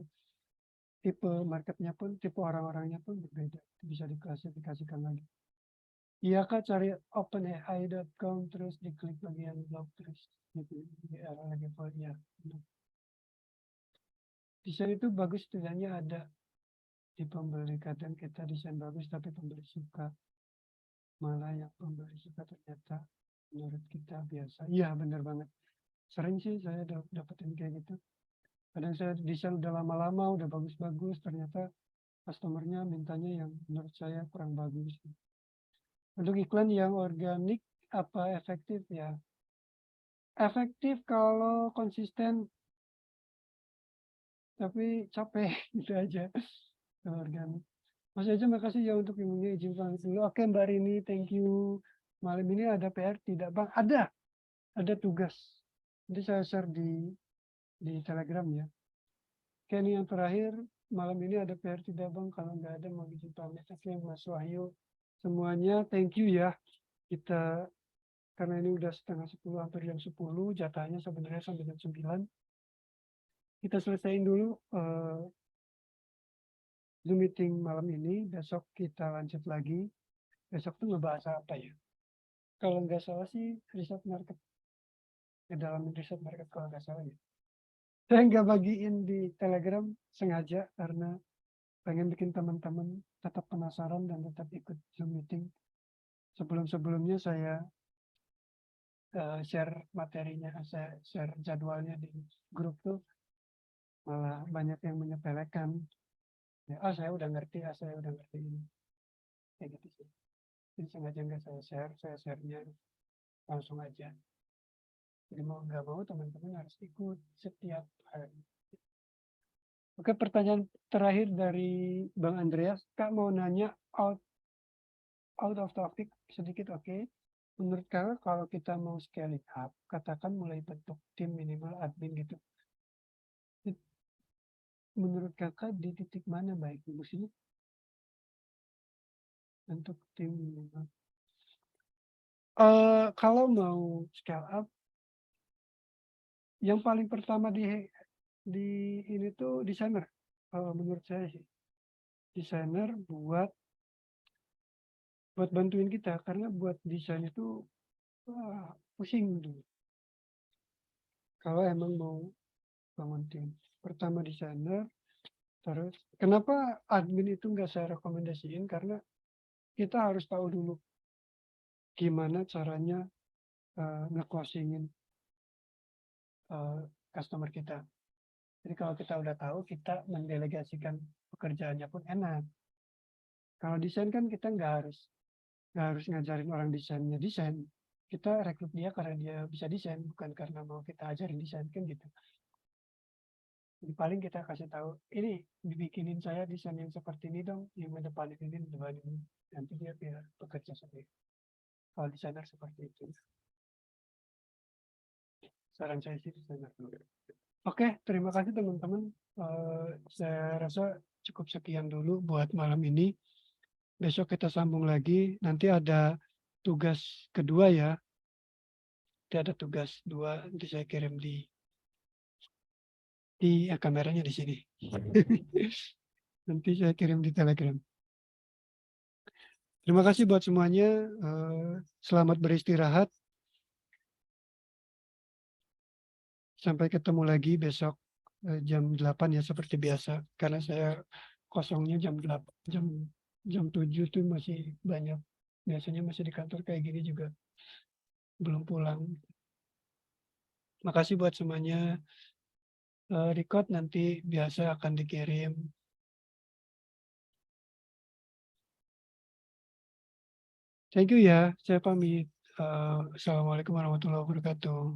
tipe marketnya pun, tipe orang-orangnya pun berbeda. Bisa diklasifikasikan lagi. Iya Kak, cari openai.com terus diklik bagian blog terus gitu di arah lagi ya. Desain itu bagus, setidaknya ada di pembeli. Kadang kita desain bagus tapi pembeli suka, malah yang pembeli suka ternyata menurut kita biasa. Iya benar banget. Sering sih saya dapetin kayak gitu. Kadang saya desain udah lama-lama, udah bagus-bagus, ternyata customernya mintanya yang menurut saya kurang bagus. Untuk iklan yang organik apa efektif ya? Efektif kalau konsisten, tapi capek gitu aja. Kalau organik. Mas Eja, makasih ya untuk ilmunya, izin pamit dulu. Oke Mbak Rini, thank you. Malam ini ada PR tidak Bang? Ada tugas. Nanti saya share di Telegram ya. Oke, ini yang terakhir, malam ini ada PR tidak Bang? Kalau nggak ada mau izin pamit. Oke Mas Wahyu, semuanya thank you ya. Kita, karena ini udah setengah 10, hampir jam 10, jatahnya sebenarnya sampai jam 9. Kita selesaiin dulu Zoom meeting malam ini, besok kita lanjut lagi. Besok tuh ngebahas apa ya? Kalau nggak salah sih riset market, ke dalam riset market kalau nggak salah ya. Saya nggak bagiin di Telegram sengaja karena pengen bikin teman-teman tetap penasaran dan tetap ikut Zoom meeting. Sebelum-sebelumnya saya share materinya, saya share jadwalnya di grup tuh malah banyak yang menyepelekan. Ya, saya udah ngerti, saya udah ngerti ini. Kayak gitu sih. Jadi sengaja nggak saya share-nya langsung aja. Jadi mau nggak mau teman-teman harus ikut setiap hari. Oke, pertanyaan terakhir dari Bang Andreas. Kak mau nanya out of topic sedikit, oke. Menurut Kakak kalau kita mau scaling up, katakan mulai bentuk tim minimal admin gitu. Menurut Kakak di titik mana baik sini? Bentuk tim minimal. Kalau mau scale up, yang paling pertama di ini tuh desainer. Menurut saya sih, desainer buat bantuin kita, karena buat desain itu pusing dulu. Kalau emang mau bangun tim. Pertama desainer, terus kenapa admin itu nggak saya rekomendasiin, karena kita harus tahu dulu gimana caranya nge-closingin customer kita. Jadi kalau kita udah tahu, kita mendelegasikan pekerjaannya pun enak. Kalau desain kan kita nggak harus ngajarin orang desainnya desain. Kita rekrut dia karena dia bisa desain, bukan karena mau kita ajarin desain, kan gitu. Jadi paling kita kasih tahu, ini dibikinin saya desain yang seperti ini dong, yang mendepanin ini, mendepanin ini. Nanti dia biar bekerja sendiri. Kalau desainer seperti itu. Saran saya sih desainer. Oke, terima kasih teman-teman. Saya rasa cukup sekian dulu buat malam ini. Besok kita sambung lagi. Nanti ada tugas kedua ya. Nanti ada tugas 2. Nanti saya kirim di kameranya di sini. Nanti saya kirim di Telegram. Terima kasih buat semuanya. Selamat beristirahat. Sampai ketemu lagi besok jam 8 ya seperti biasa. Karena saya kosongnya jam 8, jam 7 tuh masih banyak. Biasanya masih di kantor kayak gini juga. Belum pulang. Makasih buat semuanya. Record nanti biasa akan dikirim. Thank you ya. Saya pamit. Assalamualaikum warahmatullahi wabarakatuh.